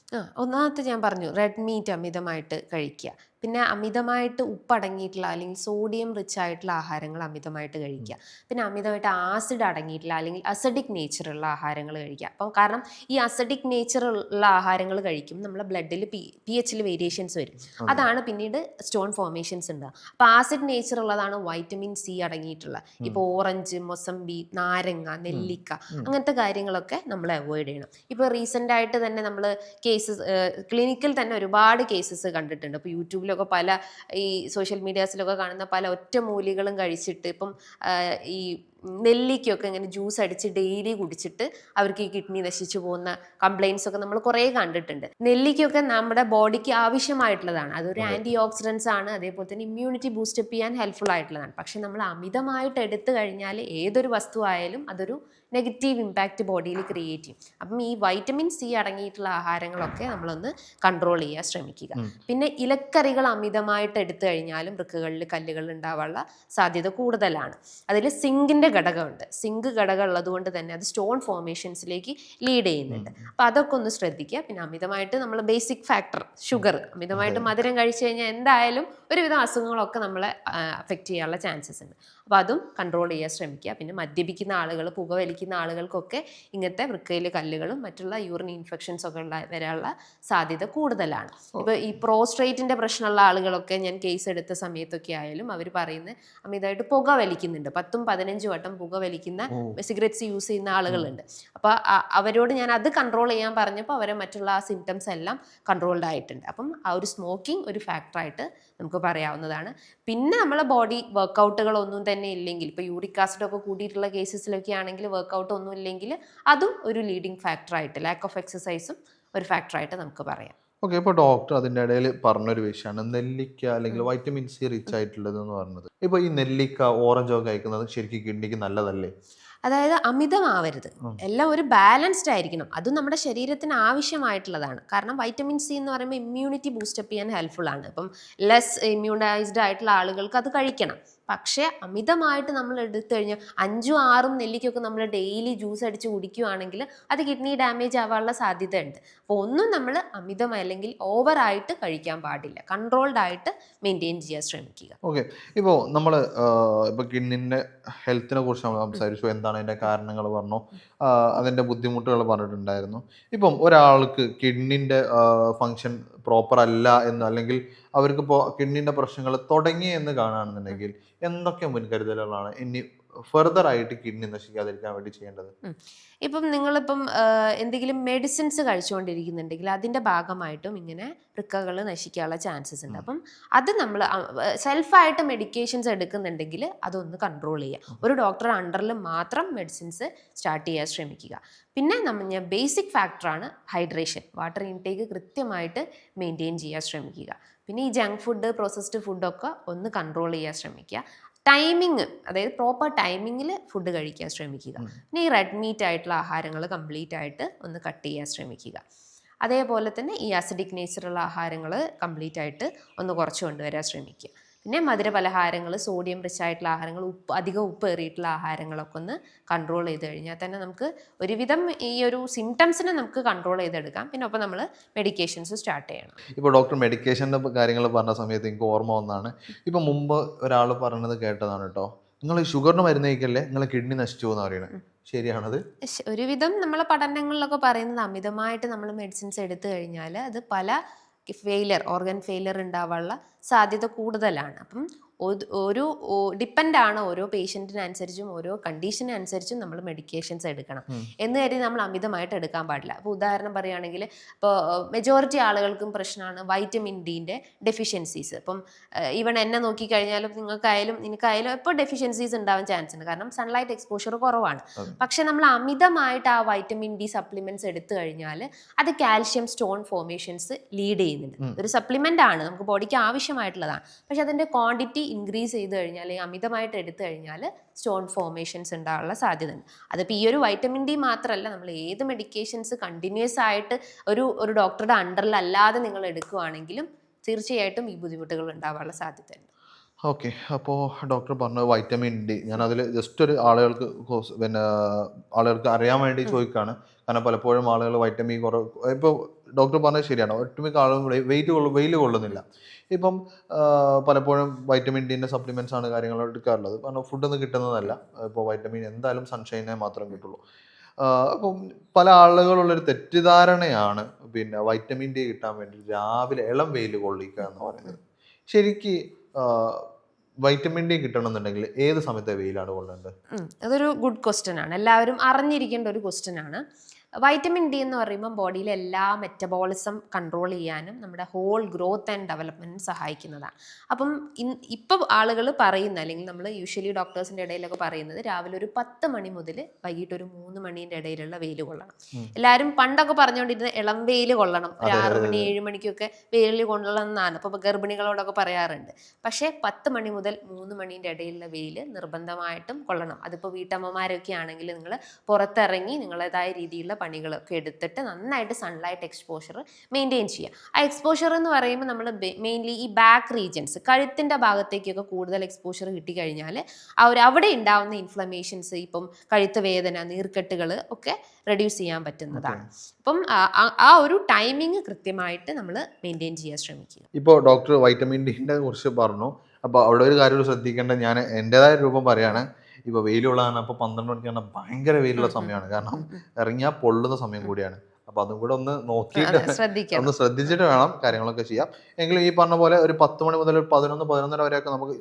ഒന്നാമത്തെ ഞാൻ പറഞ്ഞു, റെഡ് മീറ്റ് അമിതമായിട്ട് കഴിക്കുക, പിന്നെ അമിതമായിട്ട് ഉപ്പടങ്ങിയിട്ടുള്ള അല്ലെങ്കിൽ സോഡിയം റിച്ച് ആയിട്ടുള്ള ആഹാരങ്ങൾ അമിതമായിട്ട് കഴിക്കുക, പിന്നെ അമിതമായിട്ട് ആസിഡ് അടങ്ങിയിട്ടുള്ള അല്ലെങ്കിൽ അസിഡിക് നേച്ചറുള്ള ആഹാരങ്ങൾ കഴിക്കുക. അപ്പം കാരണം ഈ അസിഡിക് നേച്ചറുള്ള ആഹാരങ്ങൾ കഴിക്കും നമ്മളെ ബ്ലഡിൽ pH വേരിയേഷൻസ് വരും. അതാണ് പിന്നീട് സ്റ്റോൺ ഫോർമേഷൻസ് ഉണ്ടാകുക. അപ്പോൾ ആസിഡ് നേച്ചർ ഉള്ളതാണ് വൈറ്റമിൻ സി അടങ്ങിയിട്ടുള്ള, ഇപ്പോൾ ഓറഞ്ച്, മൊസംബി, നാരങ്ങ, നെല്ലിക്ക, അങ്ങനത്തെ കാര്യങ്ങളൊക്കെ നമ്മൾ അവോയ്ഡ് ചെയ്യണം. ഇപ്പോൾ റീസെൻ്റ് ആയിട്ട് തന്നെ നമ്മൾ കേസസ് ക്ലിനിക്കിൽ തന്നെ ഒരുപാട് കേസസ് കണ്ടിട്ടുണ്ട്. ഇപ്പോൾ യൂട്യൂബിലൊക്കെ പല ഈ സോഷ്യൽ മീഡിയാസിലൊക്കെ കാണുന്ന പല ഒറ്റമൂലികളും കഴിച്ചിട്ട് ഇപ്പം ഈ നെല്ലിക്കൊക്കെ ഇങ്ങനെ ജ്യൂസ് അടിച്ച് ഡെയിലി കുടിച്ചിട്ട് അവർക്ക് ഈ കിഡ്നി നശിച്ചു പോകുന്ന കംപ്ലയിൻസ് ഒക്കെ നമ്മൾ കുറേ കണ്ടിട്ടുണ്ട്. നെല്ലിക്കൊക്കെ നമ്മുടെ ബോഡിക്ക് ആവശ്യമായിട്ടുള്ളതാണ്, അതൊരു ആൻറ്റി ഓക്സിഡൻസ് ആണ്, അതേപോലെ തന്നെ ഇമ്മ്യൂണിറ്റി ബൂസ്റ്റപ്പ് ചെയ്യാൻ ഹെൽപ്ഫുൾ ആയിട്ടുള്ളതാണ്. പക്ഷെ നമ്മൾ അമിതമായിട്ട് എടുത്തു കഴിഞ്ഞാൽ ഏതൊരു വസ്തു ആയാലും അതൊരു നെഗറ്റീവ് ഇമ്പാക്റ്റ് ബോഡിയിൽ ക്രിയേറ്റ് ചെയ്യും. അപ്പം ഈ വൈറ്റമിൻ സി അടങ്ങിയിട്ടുള്ള ആഹാരങ്ങളൊക്കെ നമ്മളൊന്ന് കൺട്രോൾ ചെയ്യാൻ ശ്രമിക്കുക. പിന്നെ ഇലക്കറികൾ അമിതമായിട്ട് എടുത്തു കഴിഞ്ഞാലും വൃക്കകളിൽ കല്ലുകൾ ഉണ്ടാവാനുള്ള സാധ്യത കൂടുതലാണ്. അതിൽ സിങ്കിൻ്റെ ഘടകമുണ്ട്. സിങ്ക് ഘടകം ഉള്ളത് കൊണ്ട് തന്നെ അത് സ്റ്റോൺ ഫോർമേഷൻസിലേക്ക് ലീഡ് ചെയ്യുന്നുണ്ട്. അപ്പം അതൊക്കെ ഒന്ന് ശ്രദ്ധിക്കുക. പിന്നെ അമിതമായിട്ട് നമ്മൾ ബേസിക് ഫാക്ടർ ഷുഗർ, അമിതമായിട്ട് മധുരം കഴിച്ചു കഴിഞ്ഞാൽ എന്തായാലും ഒരുവിധം അസുഖങ്ങളൊക്കെ നമ്മളെ അഫക്റ്റ് ചെയ്യാനുള്ള ചാൻസസ് ഉണ്ട്. അപ്പോൾ അതും കൺട്രോൾ ചെയ്യാൻ ശ്രമിക്കുക. പിന്നെ മദ്യപിക്കുന്ന ആളുകൾ, പുകവലിക്കുന്ന ആളുകൾക്കൊക്കെ ഇങ്ങനത്തെ വൃക്കയിൽ കല്ലുകളും മറ്റുള്ള യൂറിൻ ഇൻഫെക്ഷൻസ് ഒക്കെ വരാനുള്ള സാധ്യത കൂടുതലാണ്. ഇപ്പോൾ ഈ പ്രോസ്ട്രേറ്റിൻ്റെ പ്രശ്നമുള്ള ആളുകളൊക്കെ ഞാൻ കേസ് എടുത്ത സമയത്തൊക്കെ ആയാലും അവർ പറയുന്നത് അമിതമായിട്ട് പുക വലിക്കുന്നുണ്ട്. 10-15 വട്ടം പുക വലിക്കുന്ന സിഗരറ്റ്സ് യൂസ് ചെയ്യുന്ന ആളുകളുണ്ട്. അപ്പോൾ അവരോട് ഞാൻ അത് കൺട്രോൾ ചെയ്യാൻ പറഞ്ഞപ്പോൾ അവരെ മറ്റുള്ള ആ സിംറ്റംസ് എല്ലാം കൺട്രോൾഡ് ആയിട്ടുണ്ട്. അപ്പം ആ ഒരു സ്മോക്കിംഗ് ഒരു ഫാക്ടറായിട്ട് നമുക്ക് പറയാവുന്നതാണ്. പിന്നെ നമ്മളെ ബോഡി വർക്കൗട്ടുകളൊന്നും തന്നെ ഇല്ലെങ്കിൽ, ഇപ്പോൾ യൂറിക് ആസിഡൊക്കെ കൂടിയിട്ടുള്ള കേസസിലൊക്കെ ആണെങ്കിൽ വർക്കൗട്ട് ഒന്നും ഇല്ലെങ്കിൽ അതും ഒരു ലീഡിങ് ഫാക്ടറായിട്ട്, ലാക്ക് ഓഫ് എക്സസൈസും ഒരു ഫാക്ടറായിട്ട് നമുക്ക് പറയാം. ഓക്കെ. ഇപ്പോൾ ഡോക്ടർ അതിൻ്റെ ഇടയിൽ പറഞ്ഞൊരു വിഷയമാണ് നെല്ലിക്ക അല്ലെങ്കിൽ വൈറ്റമിൻ സി റിച്ച് ആയിട്ടുള്ളത് എന്ന് പറഞ്ഞത്. ഇപ്പോൾ ഈ നെല്ലിക്ക, ഓറഞ്ചൊക്കെ കഴിക്കുന്നത് ശരിക്കും കിഡ്നിക്ക് നല്ലതല്ലേ? അതായത് അമിതമാവരുത്, എല്ലാം ഒരു ബാലൻസ്ഡ് ആയിരിക്കണം. അതും നമ്മുടെ ശരീരത്തിന് ആവശ്യമായിട്ടുള്ളതാണ്. കാരണം വൈറ്റമിൻ സി എന്ന് പറയുമ്പോൾ ഇമ്മ്യൂണിറ്റി ബൂസ്റ്റപ്പ് ചെയ്യാൻ ഹെൽപ്ഫുൾ ആണ്. ഇപ്പം ലെസ് ഇമ്മ്യൂണൈസ്ഡ് ആയിട്ടുള്ള ആളുകൾക്ക് അത് കഴിക്കണം. പക്ഷേ അമിതമായിട്ട് നമ്മൾ എടുത്തു കഴിഞ്ഞാൽ 5ഉം 6ഉം നെല്ലിക്കൊക്കെ നമ്മൾ ഡെയിലി ജ്യൂസ് അടിച്ച് കുടിക്കുകയാണെങ്കിൽ അത് കിഡ്നി ഡാമേജ് ആവാനുള്ള സാധ്യത ഉണ്ട്. അപ്പോൾ ഒന്നും നമ്മൾ അമിതമായി അല്ലെങ്കിൽ ഓവറായിട്ട് കഴിക്കാൻ പാടില്ല, കൺട്രോൾഡ് ആയിട്ട് മെയിൻറ്റെയിൻ ചെയ്യാൻ ശ്രമിക്കുക. ഓക്കെ, ഇപ്പോൾ നമ്മൾ ഇപ്പോൾ കിഡ്നിൻ്റെ ഹെൽത്തിനെ കുറിച്ച് നമ്മൾ സംസാരിച്ചു, എന്താണ് അതിൻ്റെ കാരണങ്ങൾ പറഞ്ഞു, അതിൻ്റെ ബുദ്ധിമുട്ടുകൾ പറഞ്ഞിട്ടുണ്ടായിരുന്നു. ഇപ്പം ഒരാൾക്ക് കിഡ്നിൻ്റെ ഫങ്ഷൻ പ്രോപ്പർ അല്ല എന്ന്, അല്ലെങ്കിൽ അവർക്ക് ഇപ്പോൾ കിഡ്നിൻ്റെ പ്രശ്നങ്ങൾ തുടങ്ങി എന്ന് കാണുകയാണെന്നുണ്ടെങ്കിൽ എന്തൊക്കെ മുൻകരുതലുകളാണ് ഇനി ഫെർദർ ആയിട്ട് കിഡ്നി നശിക്കാതിരിക്കാൻ വേണ്ടി ചെയ്യേണ്ടത്? ഇപ്പം നിങ്ങളിപ്പം എന്തെങ്കിലും മെഡിസിൻസ് കഴിച്ചുകൊണ്ടിരിക്കുന്നുണ്ടെങ്കിൽ അതിൻ്റെ ഭാഗമായിട്ടും ഇങ്ങനെ വൃക്കകൾ നശിക്കാനുള്ള ചാൻസസ് ഉണ്ട്. അപ്പം അത് നമ്മൾ സെൽഫായിട്ട് മെഡിക്കേഷൻസ് എടുക്കുന്നുണ്ടെങ്കിൽ അതൊന്ന് കൺട്രോൾ ചെയ്യുക. ഒരു ഡോക്ടറുടെ അണ്ടറിൽ മാത്രം മെഡിസിൻസ് സ്റ്റാർട്ട് ചെയ്യാൻ ശ്രമിക്കുക. പിന്നെ നമ്മൾ ബേസിക് ഫാക്ടറാണ് ഹൈഡ്രേഷൻ, വാട്ടർ ഇൻടേക്ക് കൃത്യമായിട്ട് മെയിൻറ്റെയിൻ ചെയ്യാൻ ശ്രമിക്കുക. പിന്നെ ഈ ജങ്ക് ഫുഡ്, പ്രോസസ്ഡ് ഫുഡൊക്കെ ഒന്ന് കൺട്രോൾ ചെയ്യാൻ ശ്രമിക്കുക. ടൈമിങ്, അതായത് പ്രോപ്പർ ടൈമിങ്ങിൽ ഫുഡ് കഴിക്കാൻ ശ്രമിക്കുക. പിന്നെ ഈ റെഡ് മീറ്റ് ആയിട്ടുള്ള ആഹാരങ്ങൾ കംപ്ലീറ്റ് ആയിട്ട് ഒന്ന് കട്ട് ചെയ്യാൻ ശ്രമിക്കുക. അതേപോലെ തന്നെ ഈ അസിഡിക് നേച്ചറുള്ള ആഹാരങ്ങൾ കംപ്ലീറ്റ് ആയിട്ട് ഒന്ന് കുറച്ച് കൊണ്ടുവരാൻ ശ്രമിക്കുക. പിന്നെ മധുരപലഹാരങ്ങൾ, സോഡിയം റിച്ച് ആയിട്ടുള്ള ആഹാരങ്ങൾ, അധികം ഉപ്പേറിയിട്ടുള്ള ആഹാരങ്ങളൊക്കെ ഒന്ന് കൺട്രോൾ ചെയ്ത് കഴിഞ്ഞാൽ തന്നെ നമുക്ക് ഒരുവിധം ഈ ഒരു സിംറ്റംസിനെ നമുക്ക് കൺട്രോൾ ചെയ്തെടുക്കാം. പിന്നെ ഒപ്പം നമ്മൾ മെഡിക്കേഷൻസ് സ്റ്റാർട്ട് ചെയ്യണം. ഇപ്പോൾ ഡോക്ടർ മെഡിക്കേഷൻ്റെ കാര്യങ്ങൾ പറഞ്ഞ സമയത്ത് എനിക്ക് ഓർമ്മ വന്നതാണ്, ഇപ്പം മുമ്പ് ഒരാൾ പറഞ്ഞത് കേട്ടതാണ് കേട്ടോ, നിങ്ങൾ ഷുഗറിന് മരുന്ന് കഴിക്കല്ലേ, നിങ്ങളെ കിഡ്നി നശിച്ചു എന്ന് പറയുന്നത് ശരിയാണത്? ഒരുവിധം നമ്മളെ പഠനങ്ങളിലൊക്കെ പറയുന്നത് അമിതമായിട്ട് നമ്മൾ മെഡിസിൻസ് എടുത്തു കഴിഞ്ഞാൽ അത് പല ഓർഗൻ ഫെയിലിയർ ഉണ്ടാവാനുള്ള സാധ്യത കൂടുതലാണ്. അപ്പം ഒരു ഡിപ്പെൻഡാണ് ഓരോ പേഷ്യൻറ്റിനനുസരിച്ചും ഓരോ കണ്ടീഷനനുസരിച്ചും നമ്മൾ മെഡിക്കേഷൻസ് എടുക്കണം എന്ന് കരുതി നമ്മൾ അമിതമായിട്ട് എടുക്കാൻ പാടില്ല. അപ്പോൾ ഉദാഹരണം പറയുകയാണെങ്കിൽ ഇപ്പോൾ മെജോറിറ്റി ആളുകൾക്കും പ്രശ്നമാണ് വൈറ്റമിൻ ഡിൻ്റെ ഡെഫിഷ്യൻസീസ്. ഇപ്പം ഈവൺ എന്നെ നോക്കിക്കഴിഞ്ഞാലും നിനക്കായാലും ഇപ്പോൾ ഡെഫിഷ്യൻസീസ് ഉണ്ടാവാൻ ചാൻസ് ഉണ്ട്, കാരണം സൺലൈറ്റ് എക്സ്പോഷർ കുറവാണ്. പക്ഷെ നമ്മൾ അമിതമായിട്ട് ആ വൈറ്റമിൻ ഡി സപ്ലിമെൻറ്റ്സ് എടുത്തു കഴിഞ്ഞാൽ അത് കാൽഷ്യം സ്റ്റോൺ ഫോർമേഷൻസ് ലീഡ് ചെയ്യുന്നുണ്ട്. ഒരു സപ്ലിമെൻ്റ് ആണ്, നമുക്ക് ബോഡിക്ക് ആവശ്യമായിട്ടുള്ളതാണ്. പക്ഷെ അതിൻ്റെ ക്വാണ്ടിറ്റി ഇൻക്രീസ് ചെയ്ത് കഴിഞ്ഞാൽ, അല്ലെങ്കിൽ അമിതമായിട്ട് എടുത്തു കഴിഞ്ഞാൽ സ്റ്റോൺ ഫോർമേഷൻസ് ഉണ്ടാകാനുള്ള സാധ്യത ഉണ്ട്. അതിപ്പോൾ ഈ ഒരു വൈറ്റമിൻ ഡി മാത്രമല്ല, നമ്മൾ ഏത് മെഡിക്കേഷൻസ് കണ്ടിന്യൂസ് ആയിട്ട് ഒരു ഡോക്ടറുടെ അണ്ടറിലല്ലാതെ നിങ്ങൾ എടുക്കുകയാണെങ്കിലും തീർച്ചയായിട്ടും ഈ ബുദ്ധിമുട്ടുകൾ ഉണ്ടാകാനുള്ള സാധ്യതയുണ്ട്. ഓക്കെ, അപ്പോൾ ഡോക്ടർ പറഞ്ഞത് വൈറ്റമിൻ ഡി, ഞാനതിൽ ജസ്റ്റ് ഒരു ആളുകൾക്ക് അറിയാൻ വേണ്ടി ചോദിക്കുകയാണ്. കാരണം പലപ്പോഴും ആളുകൾ വൈറ്റമിൻ ഇപ്പോൾ ഡോക്ടർ പറഞ്ഞത് ശരിയാണ്, ഒട്ടുമിക്ക ആളുകൾ വെയിൽ കൊള്ളുന്നില്ല. ഇപ്പം പലപ്പോഴും വൈറ്റമിൻ ഡിൻ്റെ സപ്ലിമെൻറ്റ്സ് ആണ് കാര്യങ്ങൾ എടുക്കാറുള്ളത്. കാരണം ഫുഡൊന്നും കിട്ടുന്നതല്ല, ഇപ്പോൾ വൈറ്റമിൻ എന്തായാലും സൺഷൈനെ മാത്രം കിട്ടുള്ളൂ. അപ്പം പല ആളുകളുള്ളൊരു തെറ്റിദ്ധാരണയാണ് പിന്നെ വൈറ്റമിൻ ഡി കിട്ടാൻ വേണ്ടി രാവിലെ ഇളം വെയിൽ കൊള്ളിക്കുക എന്ന് പറയുന്നത്. ശരിക്ക് വൈറ്റമിൻ ഡി കിട്ടണമെന്നുണ്ടെങ്കിൽ ഏത് സമയത്തെ വെയിലാണ് കൊള്ളേണ്ടത്? അതൊരു ഗുഡ് ക്വസ്റ്റ്യൻ ആണ്, എല്ലാവരും അറിഞ്ഞിരിക്കേണ്ട ഒരു ക്വസ്റ്റ്യൻ ആണ്. വൈറ്റമിൻ ഡി എന്ന് പറയുമ്പോൾ ബോഡിയിലെ എല്ലാ മെറ്റബോളിസം കൺട്രോൾ ചെയ്യാനും നമ്മുടെ ഹോൾ ഗ്രോത്ത് ആൻഡ് ഡെവലപ്മെൻറ്റിന് സഹായിക്കുന്നതാണ്. അപ്പം ഇപ്പോൾ ആളുകൾ പറയുന്ന, അല്ലെങ്കിൽ നമ്മൾ യൂഷ്വലി ഡോക്ടേഴ്സിൻ്റെ ഇടയിലൊക്കെ പറയുന്നത് രാവിലെ ഒരു 10 മണി മുതൽ വൈകിട്ട് ഒരു 3 മണീൻ്റെ ഇടയിലുള്ള വെയിൽ കൊള്ളണം. എല്ലാവരും പണ്ടൊക്കെ പറഞ്ഞുകൊണ്ടിരുന്ന ഇളം വെയിൽ കൊള്ളണം, ഒരു 6 മണി 7 മണിക്കൊക്കെ വെയിൽ കൊള്ളണം എന്നാണ് ഇപ്പോൾ ഗർഭിണികളോടൊക്കെ പറയാറുണ്ട്. പക്ഷേ 10 മണി മുതൽ 3 മണീൻ്റെ ഇടയിലുള്ള വെയിൽ നിർബന്ധമായിട്ടും കൊള്ളണം. അതിപ്പോൾ വീട്ടമ്മമാരൊക്കെ ആണെങ്കിൽ നിങ്ങൾ പുറത്തിറങ്ങി നിങ്ങളേതായ രീതിയിലുള്ള പണികളൊക്കെ എടുത്തിട്ട് നന്നായിട്ട് സൺലൈറ്റ് എക്സ്പോഷർ മെയിൻറ്റെയിൻ ചെയ്യുക. ആ എക്സ്പോഷർ എന്ന് പറയുമ്പോൾ നമ്മൾ മെയിൻലി ഈ ബാക്ക് റീജൻസ്, കഴുത്തിൻ്റെ ഭാഗത്തേക്കൊക്കെ കൂടുതൽ എക്സ്പോഷർ കിട്ടിക്കഴിഞ്ഞാൽ അവിടെ ഉണ്ടാവുന്ന ഇൻഫ്ലമേഷൻസ്, ഇപ്പം കഴുത്ത് വേദന, നീർക്കെട്ടുകൾ ഒക്കെ റെഡ്യൂസ് ചെയ്യാൻ പറ്റുന്നതാണ്. അപ്പം ആ ഒരു ടൈമിങ് കൃത്യമായിട്ട് നമ്മൾ മെയിൻറ്റെയിൻ ചെയ്യാൻ ശ്രമിക്കുക. ഇപ്പോൾ ഡോക്ടർ വൈറ്റമിൻ ഡിൻ്റെ കുറിച്ച് പറഞ്ഞു. അപ്പോൾ അവിടെ ഒരു കാര്യം ശ്രദ്ധിക്കേണ്ടത്, ഞാൻ എൻ്റെതായ രൂപം പറയുകയാണ്. ഇപ്പോൾ വെയിലുള്ളതാണ്, അപ്പോൾ 12 മണിക്ക് പറഞ്ഞാൽ ഭയങ്കര വെയിലുള്ള സമയമാണ്, കാരണം ഇറങ്ങിയാൽ പൊള്ളുന്ന സമയം കൂടിയാണ്. അപ്പോൾ അതും കൂടെ ഒന്ന് നോക്കിയിട്ട് ഒന്ന് ശ്രദ്ധിച്ചിട്ട് വേണം കാര്യങ്ങളൊക്കെ ചെയ്യാം. എങ്കിലും ഈ പറഞ്ഞ പോലെ ഒരു 10 മണി മുതൽ 11-11:30 വരെയൊക്കെ നമുക്ക്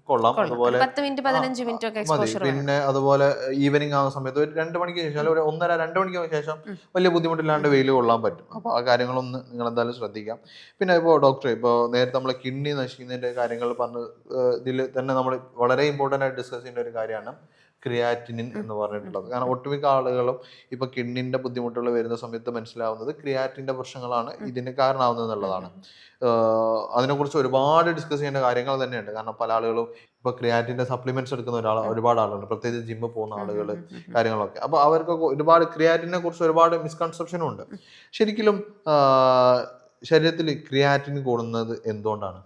കൊള്ളാം. അതുപോലെ 10-15 മിനിറ്റ് ഒക്കെ എക്സ്പോഷർ. പിന്നെ അതുപോലെ ഈവനിങ് ആവുന്ന സമയത്ത് ഒരു 2 മണിക്ക് ശേഷം, അല്ലെങ്കിൽ ഒരു 1:30-2 മണിക്ക് ശേഷം വലിയ ബുദ്ധിമുട്ടില്ലാണ്ട് വെയിൽ കൊള്ളാൻ പറ്റും. അപ്പോൾ ആ കാര്യങ്ങളൊന്ന് നിങ്ങൾ എന്തായാലും ശ്രദ്ധിക്കാം. പിന്നെ ഇപ്പോൾ ഡോക്ടർ ഇപ്പോൾ നേരത്തെ നമ്മളെ കിഡ്നി നശിക്കുന്നതിൻ്റെ കാര്യങ്ങൾ പറഞ്ഞ് ഇതിൽ തന്നെ നമ്മൾ വളരെ ഇമ്പോർട്ടൻ്റ് ആയിട്ട് ഡിസ്കസ് ചെയ്യേണ്ട ഒരു കാര്യമാണ് ക്രിയാറ്റിനിൻ എന്ന് പറഞ്ഞിട്ടുള്ളത്. കാരണം ഒട്ടുമിക്ക ആളുകളും ഇപ്പോൾ കിഡ്നിൻ്റെ ബുദ്ധിമുട്ടുകൾ വരുന്ന സമയത്ത് മനസ്സിലാവുന്നത് ക്രിയാറ്റിൻ്റെ പ്രശ്നങ്ങളാണ് ഇതിന് കാരണമാവുന്നത് എന്നുള്ളതാണ്. അതിനെക്കുറിച്ച് ഒരുപാട് ഡിസ്കസ് ചെയ്യേണ്ട കാര്യങ്ങൾ തന്നെയുണ്ട്. കാരണം പല ആളുകളും ഇപ്പോൾ ക്രിയാറ്റിൻ്റെ സപ്ലിമെന്റ്സ് എടുക്കുന്ന ഒരുപാട് ആളുകളുണ്ട്, പ്രത്യേകിച്ച് ജിമ്മിൽ പോകുന്ന ആളുകൾ കാര്യങ്ങളൊക്കെ. അപ്പോൾ അവർക്കൊക്കെ ഒരുപാട് ക്രിയാറ്റിനെ കുറിച്ച് ഒരുപാട് മിസ്കൺസെപ്ഷനും ഉണ്ട്. ശരിക്കും ശരീരത്തിൽ ക്രിയാറ്റിൻ കൂടുന്നത് എന്തുകൊണ്ടാണ്?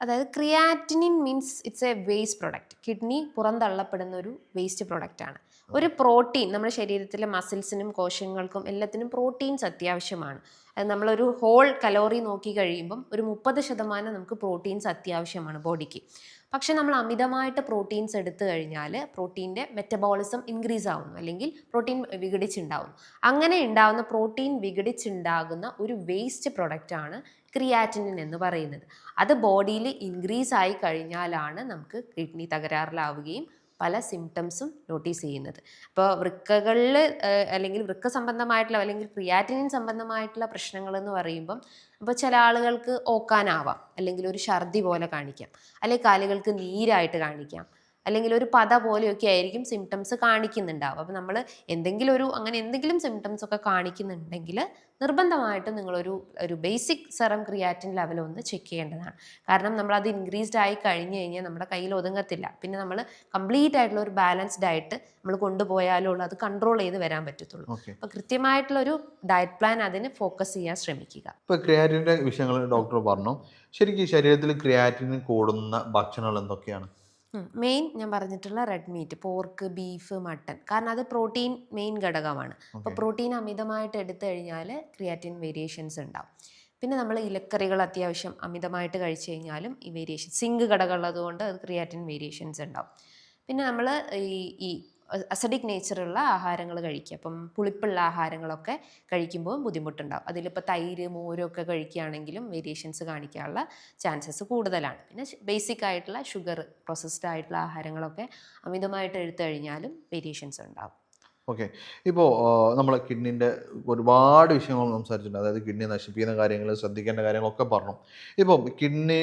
അതായത് creatinine means it's a waste product. Kidney പുറന്തള്ളപ്പെടുന്ന ഒരു വേസ്റ്റ് പ്രൊഡക്റ്റാണ്. ഒരു പ്രോട്ടീൻ നമ്മുടെ ശരീരത്തിലെ മസിൽസിനും കോശങ്ങൾക്കും എല്ലാത്തിനും പ്രോട്ടീൻസ് അത്യാവശ്യമാണ്. അത് നമ്മളൊരു ഹോൾ കലോറി നോക്കി കഴിയുമ്പം ഒരു 30% നമുക്ക് പ്രോട്ടീൻസ് അത്യാവശ്യമാണ് ബോഡിക്ക്. പക്ഷെ നമ്മൾ അമിതമായിട്ട് പ്രോട്ടീൻസ് എടുത്തു കഴിഞ്ഞാൽ പ്രോട്ടീൻ്റെ മെറ്റബോളിസം ഇൻക്രീസ് ആവുന്നു, അല്ലെങ്കിൽ പ്രോട്ടീൻ വിഘടിച്ചുണ്ടാവുന്നു. അങ്ങനെ ഉണ്ടാകുന്ന പ്രോട്ടീൻ വിഘടിച്ചുണ്ടാകുന്ന ഒരു വേസ്റ്റ് പ്രൊഡക്റ്റാണ് ക്രിയാറ്റിനിൻ എന്ന് പറയുന്നത്. അത് ബോഡിയിൽ ഇൻക്രീസ് ആയി കഴിഞ്ഞാലാണ് നമുക്ക് കിഡ്നി തകരാറിലാവുകയും പല സിംറ്റംസും നോട്ടീസ് ചെയ്യുന്നത്. ഇപ്പോൾ വൃക്കകളിൽ അല്ലെങ്കിൽ വൃക്ക സംബന്ധമായിട്ടുള്ള അല്ലെങ്കിൽ ക്രിയാറ്റിനിൻ സംബന്ധമായിട്ടുള്ള പ്രശ്നങ്ങൾ എന്ന് പറയുമ്പം ഇപ്പോൾ ചില ആളുകൾക്ക് ഓക്കാനാവാം, അല്ലെങ്കിൽ ഒരു ഛർദി പോലെ കാണിക്കാം, അല്ലെങ്കിൽ കാലുകൾക്ക് നീരായിട്ട് കാണിക്കാം, അല്ലെങ്കിൽ ഒരു പത പോലെയൊക്കെ ആയിരിക്കും സിംറ്റംസ് കാണിക്കുന്നുണ്ടാവും. അപ്പോൾ നമ്മൾ എന്തെങ്കിലും സിംറ്റംസ് ഒക്കെ കാണിക്കുന്നുണ്ടെങ്കിൽ നിർബന്ധമായിട്ടും നിങ്ങളൊരു ബേസിക് സെറം ക്രിയാറ്റിൻ ലെവൽ ഒന്ന് ചെക്ക് ചെയ്യേണ്ടതാണ്. കാരണം നമ്മളത് ഇൻക്രീസ്ഡ് ആയി കഴിഞ്ഞ് കഴിഞ്ഞാൽ നമ്മുടെ കയ്യിൽ ഒതുങ്ങത്തില്ല. പിന്നെ നമ്മൾ കംപ്ലീറ്റ് ആയിട്ടുള്ള ഒരു ബാലൻസ്ഡ് ഡയറ്റ് നമ്മൾ കൊണ്ടുപോയാലുള്ളൂ അത് കൺട്രോൾ ചെയ്ത് വരാൻ പറ്റത്തുള്ളൂ. അപ്പോൾ കൃത്യമായിട്ടുള്ളൊരു ഡയറ്റ് പ്ലാൻ അതിന് ഫോക്കസ് ചെയ്യാൻ ശ്രമിക്കുക. ഇപ്പോൾ ക്രിയാറ്റിൻ്റെ വിഷയങ്ങൾ ഡോക്ടർ പറഞ്ഞു. ശരിക്കും ശരീരത്തിൽ ക്രിയാറ്റിൻ കൂടുന്ന ഭക്ഷണങ്ങൾ എന്തൊക്കെയാണ്? മെയിൻ ഞാൻ പറഞ്ഞിട്ടുള്ള red meat, pork, beef, mutton. കാരണം അത് പ്രോട്ടീൻ മെയിൻ ഘടകമാണ്. അപ്പോൾ പ്രോട്ടീൻ അമിതമായിട്ട് എടുത്തു കഴിഞ്ഞാൽ ക്രിയാറ്റിൻ വേരിയേഷൻസ് ഉണ്ടാവും. പിന്നെ നമ്മൾ ഇലക്കറികൾ അത്യാവശ്യം അമിതമായിട്ട് കഴിച്ചു കഴിഞ്ഞാലും ഈ വേരിയേഷൻ, സിങ്ക് ഘടകം ഉള്ളതുകൊണ്ട് അത് ക്രിയാറ്റിൻ വേരിയേഷൻസ് ഉണ്ടാവും. പിന്നെ നമ്മൾ ഈ അസിഡിക് നേച്ചറുള്ള ആഹാരങ്ങൾ കഴിക്കുക. അപ്പം പുളിപ്പുള്ള ആഹാരങ്ങളൊക്കെ കഴിക്കുമ്പോൾ ബുദ്ധിമുട്ടുണ്ടാവും. അതിലിപ്പോൾ തൈര്, മോരൊക്കെ കഴിക്കുകയാണെങ്കിലും വേരിയേഷൻസ് കാണിക്കാനുള്ള ചാൻസസ് കൂടുതലാണ്. പിന്നെ ബേസിക് ആയിട്ടുള്ള ഷുഗർ, പ്രോസസ്ഡ് ആയിട്ടുള്ള ആഹാരങ്ങളൊക്കെ അമിതമായിട്ട് എടുത്തു കഴിഞ്ഞാലും വേരിയേഷൻസ് ഉണ്ടാവും. ഓക്കെ. ഇപ്പോൾ നമ്മൾ കിഡ്നിൻ്റെ ഒരുപാട് വിഷയങ്ങൾ സംസാരിച്ചിട്ടുണ്ട്. അതായത് കിഡ്നി നശിപ്പിക്കുന്ന കാര്യങ്ങൾ, ശ്രദ്ധിക്കേണ്ട കാര്യങ്ങളൊക്കെ പറഞ്ഞു. ഇപ്പം കിഡ്നി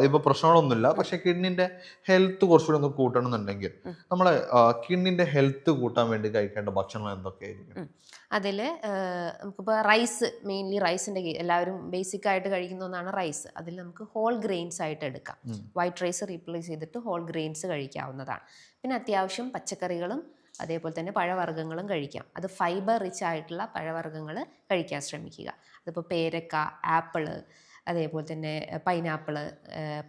ഇപ്പോൾ പ്രശ്നങ്ങളൊന്നുമില്ല, പക്ഷേ കിഡ്നിൻ്റെ ഹെൽത്ത് കുറച്ചുകൂടി ഒന്ന് കൂട്ടണമെന്നുണ്ടെങ്കിൽ നമ്മളെ കിഡ്നിൻ്റെ ഹെൽത്ത് കൂട്ടാൻ വേണ്ടി കഴിക്കേണ്ട ഭക്ഷണങ്ങൾ എന്തൊക്കെയായിരിക്കും? അതിൽ നമുക്കിപ്പോൾ റൈസ്, മെയിൻലി റൈസിൻ്റെ എല്ലാവരും ബേസിക് ആയിട്ട് കഴിക്കുന്ന ഒന്നാണ് റൈസ്. അതിൽ നമുക്ക് ഹോൾ ഗ്രെയിൻസ് ആയിട്ട് എടുക്കാം. വൈറ്റ് റൈസ് റീപ്ലേസ് ചെയ്തിട്ട് ഹോൾ ഗ്രെയിൻസ് കഴിക്കാവുന്നതാണ്. പിന്നെ അത്യാവശ്യം പച്ചക്കറികളും അതേപോലെ തന്നെ പഴവർഗ്ഗങ്ങളും കഴിക്കാം. അത് ഫൈബർ റിച്ച് ആയിട്ടുള്ള പഴവർഗ്ഗങ്ങൾ കഴിക്കാൻ ശ്രമിക്കുക. അതിപ്പോൾ പേരക്ക, ആപ്പിള്, അതേപോലെ തന്നെ പൈനാപ്പിള്,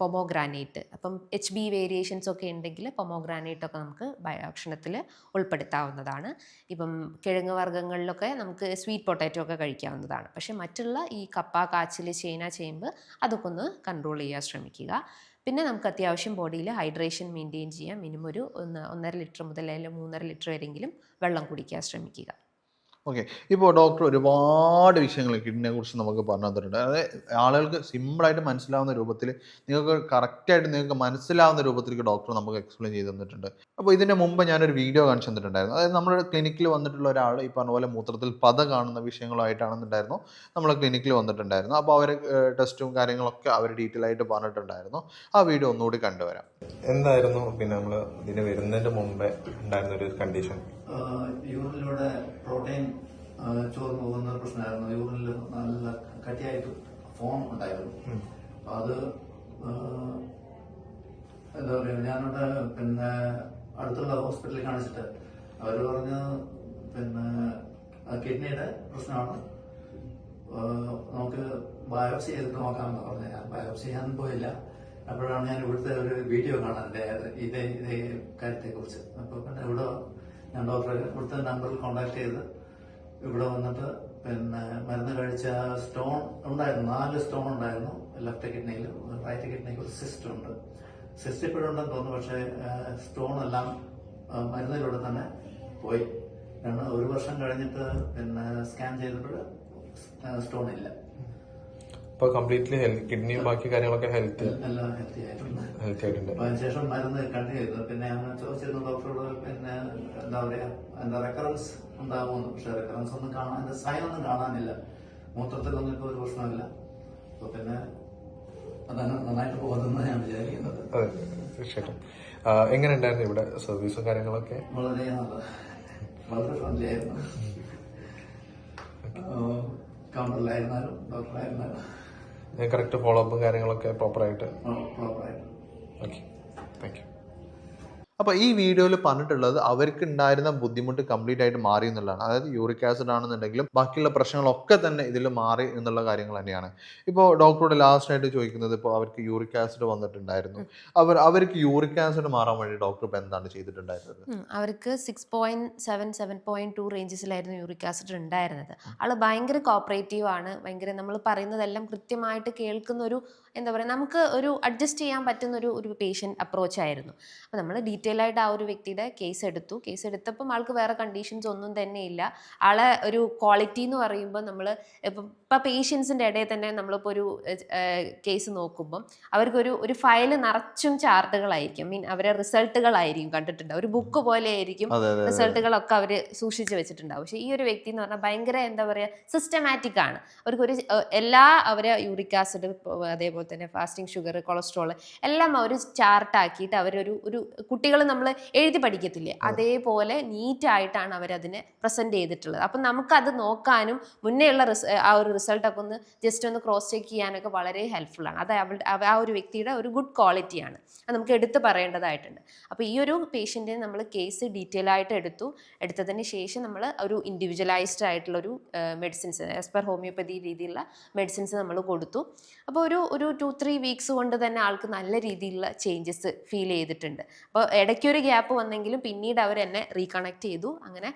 പൊമോഗ്രാനൈറ്റ്. അപ്പം HB വേരിയേഷൻസ് ഒക്കെ ഉണ്ടെങ്കിൽ പൊമോഗ്രാനൈറ്റ് ഒക്കെ നമുക്ക് ഭക്ഷണത്തിൽ ഉൾപ്പെടുത്താവുന്നതാണ്. ഇപ്പം കിഴങ്ങ് വർഗ്ഗങ്ങളിലൊക്കെ നമുക്ക് സ്വീറ്റ് പൊട്ടാറ്റോ ഒക്കെ കഴിക്കാവുന്നതാണ്. പക്ഷേ മറ്റുള്ള ഈ കപ്പ, കാച്ചിൽ, ചേന, ചേമ്പ് അതൊക്കെ ഒന്ന് കൺട്രോൾ ചെയ്യാൻ ശ്രമിക്കുക. പിന്നെ നമുക്ക് അത്യാവശ്യം ബോഡിയിൽ ഹൈഡ്രേഷൻ മെയിൻറ്റെയിൻ ചെയ്യാൻ മിനിമം ഒരു 1.5 ലിറ്റർ മുതൽ അല്ലെങ്കിൽ 3.5 ലിറ്റർ വരെയെങ്കിലും വെള്ളം കുടിക്കാൻ ശ്രമിക്കുക. ഓക്കെ. ഇപ്പോൾ ഡോക്ടർ ഒരുപാട് വിഷയങ്ങൾ കിഡ്നിയെ കുറിച്ച് നമുക്ക് പറഞ്ഞു തന്നിട്ടുണ്ട്. അതായത് ആളുകൾക്ക് സിമ്പിളായിട്ട് മനസ്സിലാവുന്ന രൂപത്തിൽ, നിങ്ങൾക്ക് കറക്റ്റായിട്ട് നിങ്ങൾക്ക് മനസ്സിലാവുന്ന രൂപത്തിലേക്ക് ഡോക്ടർ നമുക്ക് എക്സ്പ്ലെയിൻ ചെയ്ത് തന്നിട്ടുണ്ട്. അപ്പോൾ ഇതിൻ്റെ മുമ്പ് ഞാനൊരു വീഡിയോ കാണിച്ചു തന്നിട്ടുണ്ടായിരുന്നു. അതായത് നമ്മുടെ ക്ലിനിക്കിൽ വന്നിട്ടുള്ള ഒരാൾ ഈ പറഞ്ഞ പോലെ മൂത്രത്തിൽ പത കാണുന്ന വിഷയങ്ങളായിട്ടാണെന്നുണ്ടായിരുന്നു നമ്മൾ ക്ലിനിക്കിൽ വന്നിട്ടുണ്ടായിരുന്നു. അപ്പോൾ അവർ ടെസ്റ്റും കാര്യങ്ങളൊക്കെ അവർ ഡീറ്റെയിൽ ആയിട്ട് പറഞ്ഞിട്ടുണ്ടായിരുന്നു. ആ വീഡിയോ ഒന്നുകൂടി കണ്ടുവരാം. എന്തായിരുന്നു പിന്നെ നമ്മൾ ഇതിന് വരുന്നതിന്റെ മുമ്പേ ഉണ്ടായിരുന്ന ഒരു കണ്ടീഷൻ? യൂറിനിലൂടെ പ്രോട്ടീൻ ചോർന്ന് പോകുന്ന പ്രശ്നമായിരുന്നു. യൂറിനിൽ നല്ല കട്ടിയായിട്ട് ഫോം ഉണ്ടായിരുന്നു. അത് എന്താ പറയുക, ഞാനവിടെ പിന്നെ അടുത്തുള്ള ഹോസ്പിറ്റലിൽ കാണിച്ചിട്ട് അവർ പറഞ്ഞ് പിന്നെ കിഡ്നിയുടെ പ്രശ്നമാണ്, നമുക്ക് ബയോപ്സി ചെയ്തിട്ട് നോക്കാമെന്ന് പറഞ്ഞു. ഞാൻ ബയോപ്സി ചെയ്യാൻ പോയില്ല. അപ്പോഴാണ് ഞാൻ ഇവിടുത്തെ ഒരു വീഡിയോ കാണാൻ ഇതേ കാര്യത്തെക്കുറിച്ച്. അപ്പോൾ പിന്നെ ഇവിടെ ഞാൻ ഡോക്ടറെ ഇവിടുത്തെ നമ്പറിൽ കോണ്ടാക്ട് ചെയ്ത് ഇവിടെ വന്നിട്ട് പിന്നെ മരുന്ന് കഴിച്ച സ്റ്റോൺ ഉണ്ടായിരുന്നു, 4 സ്റ്റോൺ ഉണ്ടായിരുന്നു ലെഫ്റ്റ് കിഡ്നിയിൽ. റൈറ്റ് കിഡ്നിക്ക് ഒരു സിസ്റ്റ് ഉണ്ട്. സിസ്റ്റ് ഇപ്പോഴുണ്ടെന്ന് തോന്നുന്നു, പക്ഷേ സ്റ്റോൺ എല്ലാം മരുന്നിലൂടെ തന്നെ പോയി. 1 വർഷം കഴിഞ്ഞിട്ട് പിന്നെ സ്കാൻ ചെയ്തപ്പോൾ സ്റ്റോൺ ഇല്ല. അപ്പോൾ കംപ്ലീറ്റ്ലി കിഡ്നിയും ബാക്കി കാര്യങ്ങളൊക്കെ ഹെൽത്തി ആയിട്ടുണ്ട്. ആയിട്ടുണ്ട്. അതിനുശേഷം മരുന്ന് കണ്ടിന്യൂ ചെയ്തു. പിന്നെ ഞാൻ ചോദിച്ചിരുന്നു ഡോക്ടറോട്, പിന്നെ എന്താ പറയാ, എന്താ റെക്കറൻസ് ഉണ്ടാകുമെന്ന്. പക്ഷെ റെക്കറൻസ് ഒന്നും കാണാൻ, സൈൻ ഒന്നും കാണാനില്ല. മൂത്രത്തിലൊന്നും ഇപ്പോൾ ഒരു പ്രശ്നമില്ല. അപ്പൊ പിന്നെ അതാണ് നന്നായിട്ട് പോകുന്നതെന്ന് ഞാൻ വിചാരിക്കുന്നത്. അതെ, തീർച്ചയായിട്ടും. എങ്ങനെ ഉണ്ടായിരുന്നു ഇവിടെ സർവീസും കാര്യങ്ങളൊക്കെ? വളരെ വളരെ ഫ്രണ്ട്ലി ആയിരുന്നു. കൗണ്ടറിലായിരുന്നാലും ഡോക്ടറായിരുന്നാലും കറക്റ്റ് ഫോളോ അപ്പും കാര്യങ്ങളൊക്കെ പ്രോപ്പറായിട്ട്. പ്രോപ്പറായിട്ട്. Okay, thank you. അപ്പോൾ ഈ വീഡിയോയിൽ പറഞ്ഞിട്ടുള്ളത് അവർക്ക് ഉണ്ടായിരുന്ന ബുദ്ധിമുട്ട് കംപ്ലീറ്റ് ആയിട്ട് മാറി എന്നുള്ളതാണ്. അതായത് യൂറിക് ആസിഡ് ആണെന്നുണ്ടെങ്കിലും ബാക്കിയുള്ള പ്രശ്നങ്ങളൊക്കെ തന്നെ ഇതിൽ മാറി എന്നുള്ള കാര്യങ്ങൾ തന്നെയാണ്. ഇപ്പോൾ ഡോക്ടറോട് ലാസ്റ്റ് ആയിട്ട് ചോദിക്കുന്നത്, ഇപ്പോൾ അവർക്ക് യൂറിക് ആസിഡ് വന്നിട്ടുണ്ടായിരുന്നു, അവർക്ക് യൂറിക് ആസിഡ് മാറാൻ വേണ്ടി ഡോക്ടർ ഇപ്പോൾ എന്താണ് ചെയ്തിട്ടുണ്ടായിരുന്നത്? അവർക്ക് 6.7 7.2 റേഞ്ചസിലായിരുന്നു യൂറിക് ആസിഡ് ഉണ്ടായിരുന്നത്. ആള് ഭയങ്കര കോപ്പറേറ്റീവ് ആണ്. ഭയങ്കര നമ്മൾ പറയുന്നതെല്ലാം കൃത്യമായിട്ട് കേൾക്കുന്ന ഒരു, എന്താ പറയുക, നമുക്ക് ഒരു അഡ്ജസ്റ്റ് ചെയ്യാൻ പറ്റുന്ന ഒരു പേഷ്യൻ്റ് അപ്രോച്ച് ആയിരുന്നു. അപ്പോൾ നമ്മൾ ഡീറ്റെയിൽ ആയിട്ട് ആ ഒരു വ്യക്തിയുടെ കേസ് എടുത്തപ്പം ആൾക്ക് വേറെ കണ്ടീഷൻസ് ഒന്നും തന്നെ ഇല്ല. ആളെ ഒരു ക്വാളിറ്റി എന്ന് പറയുമ്പോൾ നമ്മൾ ഇപ്പം പേഷ്യൻസിൻ്റെ ഇടയിൽ തന്നെ നമ്മളിപ്പോൾ ഒരു കേസ് നോക്കുമ്പം അവർക്കൊരു ഫയൽ നിറച്ചും ചാർട്ടുകളായിരിക്കും, അവരെ റിസൾട്ടുകളായിരിക്കും കണ്ടിട്ടുണ്ട്, ഒരു ബുക്ക് പോലെ ആയിരിക്കും റിസൾട്ടുകളൊക്കെ അവർ സൂക്ഷിച്ച് വെച്ചിട്ടുണ്ടാവും. പക്ഷേ ഈ ഒരു വ്യക്തി എന്ന് പറഞ്ഞാൽ ഭയങ്കര, എന്താ പറയുക, സിസ്റ്റമാറ്റിക് ആണ്. അവർക്കൊരു എല്ലാ അവരെ യൂറിക് ആസിഡ്, അതേപോലെ തന്നെ ഫാസ്റ്റിംഗ് ഷുഗർ, കൊളസ്ട്രോൾ എല്ലാം അവർ ചാർട്ടാക്കിയിട്ട് ഒരു കുട്ടികൾ നമ്മൾ എഴുതി പഠിക്കത്തില്ലേ, അതേപോലെ നീറ്റായിട്ടാണ് അവരതിനെ പ്രസൻറ്റ് ചെയ്തിട്ടുള്ളത്. അപ്പം നമുക്കത് നോക്കാനും മുന്നേ ഉള്ള ആ ഒരു റിസൾട്ടൊക്കെ ഒന്ന് ജസ്റ്റ് ഒന്ന് ക്രോസ് ചെക്ക് ചെയ്യാനൊക്കെ വളരെ ഹെൽപ്ഫുള്ളാണ്. അത് ആ ഒരു വ്യക്തിയുടെ ഒരു ഗുഡ് ക്വാളിറ്റിയാണ്. അത് നമുക്ക് എടുത്ത് പറയേണ്ടതായിട്ടുണ്ട്. അപ്പോൾ ഈ ഒരു പേഷ്യൻറ്റിന് നമ്മൾ കേസ് ഡീറ്റെയിൽ ആയിട്ട് എടുത്തതിന് ശേഷം നമ്മൾ ഒരു ഇൻഡിവിജ്വലൈസ്ഡ് ആയിട്ടുള്ളൊരു മെഡിസിൻസ്, ആസ് പെർ ഹോമിയോപ്പതി രീതിയിലുള്ള മെഡിസിൻസ് നമ്മൾ കൊടുത്തു. അപ്പോൾ ഒരു 2-3 വീക്സ് കൊണ്ട് തന്നെ ആൾക്ക് നല്ല രീതിയിലുള്ള ചേഞ്ചസ് ഫീൽ ചെയ്തിട്ടുണ്ട്. അപ്പോൾ ഇടയ്ക്കൊരു ഗ്യാപ്പ് വന്നെങ്കിലും പിന്നീട് അവർ എന്നെ റീകണക്ട് ചെയ്തു, അങ്ങനെ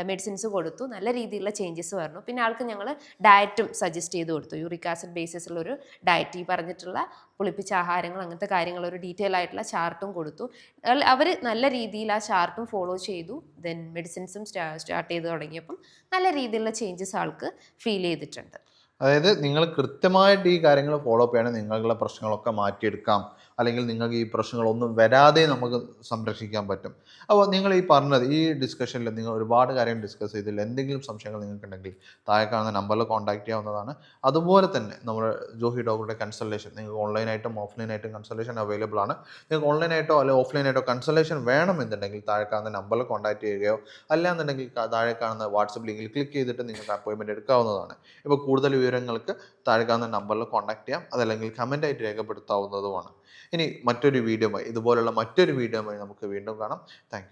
മെഡിസിൻസ് കൊടുത്തു, നല്ല രീതിയിലുള്ള ചേഞ്ചസ് വന്നു. പിന്നെ ആൾക്ക് ഞങ്ങൾ ഡയറ്റും സജസ്റ്റ് ചെയ്ത് കൊടുത്തു. യൂറിക് ആസിഡ് ബേസിസുള്ളൊരു ഡയറ്റ്, ഈ പറഞ്ഞിട്ടുള്ള പുളിപ്പിച്ച ആഹാരങ്ങൾ, അങ്ങനത്തെ കാര്യങ്ങൾ, ഒരു ഡീറ്റെയിൽ ആയിട്ടുള്ള ചാർട്ടും കൊടുത്തു. അവർ നല്ല രീതിയിൽ ആ ചാർട്ടും ഫോളോ ചെയ്തു. ദെൻ മെഡിസിൻസും സ്റ്റാർട്ട് ചെയ്ത് തുടങ്ങിയപ്പം നല്ല രീതിയിലുള്ള ചേഞ്ചസ് ആൾക്ക് ഫീൽ ചെയ്തിട്ടുണ്ട്. അതായത് നിങ്ങൾ കൃത്യമായിട്ട് ഈ കാര്യങ്ങൾ ഫോളോ അപ്പ് ചെയ്യണമെങ്കിൽ നിങ്ങളുടെ പ്രശ്നങ്ങളൊക്കെ മാറ്റിയെടുക്കാം, അല്ലെങ്കിൽ നിങ്ങൾക്ക് ഈ പ്രശ്നങ്ങളൊന്നും വരാതെ നമുക്ക് സംരക്ഷിക്കാൻ പറ്റും. അപ്പോൾ നിങ്ങൾ ഈ പറഞ്ഞത്, ഈ ഡിസ്കഷനിൽ നിങ്ങൾ ഒരുപാട് കാര്യം ഡിസ്കസ് ചെയ്തില്ല. എന്തെങ്കിലും സംശയങ്ങൾ നിങ്ങൾക്കുണ്ടെങ്കിൽ താഴെ കാണുന്ന നമ്പറിൽ കോൺടാക്ട് ചെയ്യാവുന്നതാണ്. അതുപോലെ തന്നെ നമ്മുടെ ജോഹി ഡോക്ടറുടെ കൺസൾട്ടേഷൻ നിങ്ങൾക്ക് ഓൺലൈനായിട്ടും ഓഫ്ലൈനായിട്ടും കൺസൾട്ടേഷൻ അവൈലബിൾ ആണ്. നിങ്ങൾക്ക് ഓൺലൈനായിട്ടോ അല്ലെങ്കിൽ ഓഫ്ലൈനായിട്ടോ കൺസൾട്ടേഷൻ വേണമെന്നുണ്ടെങ്കിൽ താഴെ കാണുന്ന നമ്പറിൽ കോൺടാക്ട് ചെയ്യുകയോ അല്ലാന്നുണ്ടെങ്കിൽ താഴെ കാണുന്ന വാട്സപ്പ് ലിങ്കിൽ ക്ലിക്ക് ചെയ്തിട്ട് നിങ്ങൾക്ക് അപ്പോയിൻമെൻറ്റ് എടുക്കാവുന്നതാണ്. ഇപ്പോൾ കൂടുതൽ വിവരങ്ങൾക്ക് താഴെ കാണുന്ന നമ്പറിൽ കോൺടാക്ട് ചെയ്യാം, അതല്ലെങ്കിൽ കമൻ്റ് ആയിട്ട് രേഖപ്പെടുത്താവുന്നതുമാണ്. ഇനി മറ്റൊരു വീഡിയോയുമായി, ഇതുപോലുള്ള മറ്റൊരു വീഡിയോയുമായി നമുക്ക് വീണ്ടും കാണാം. Thank you.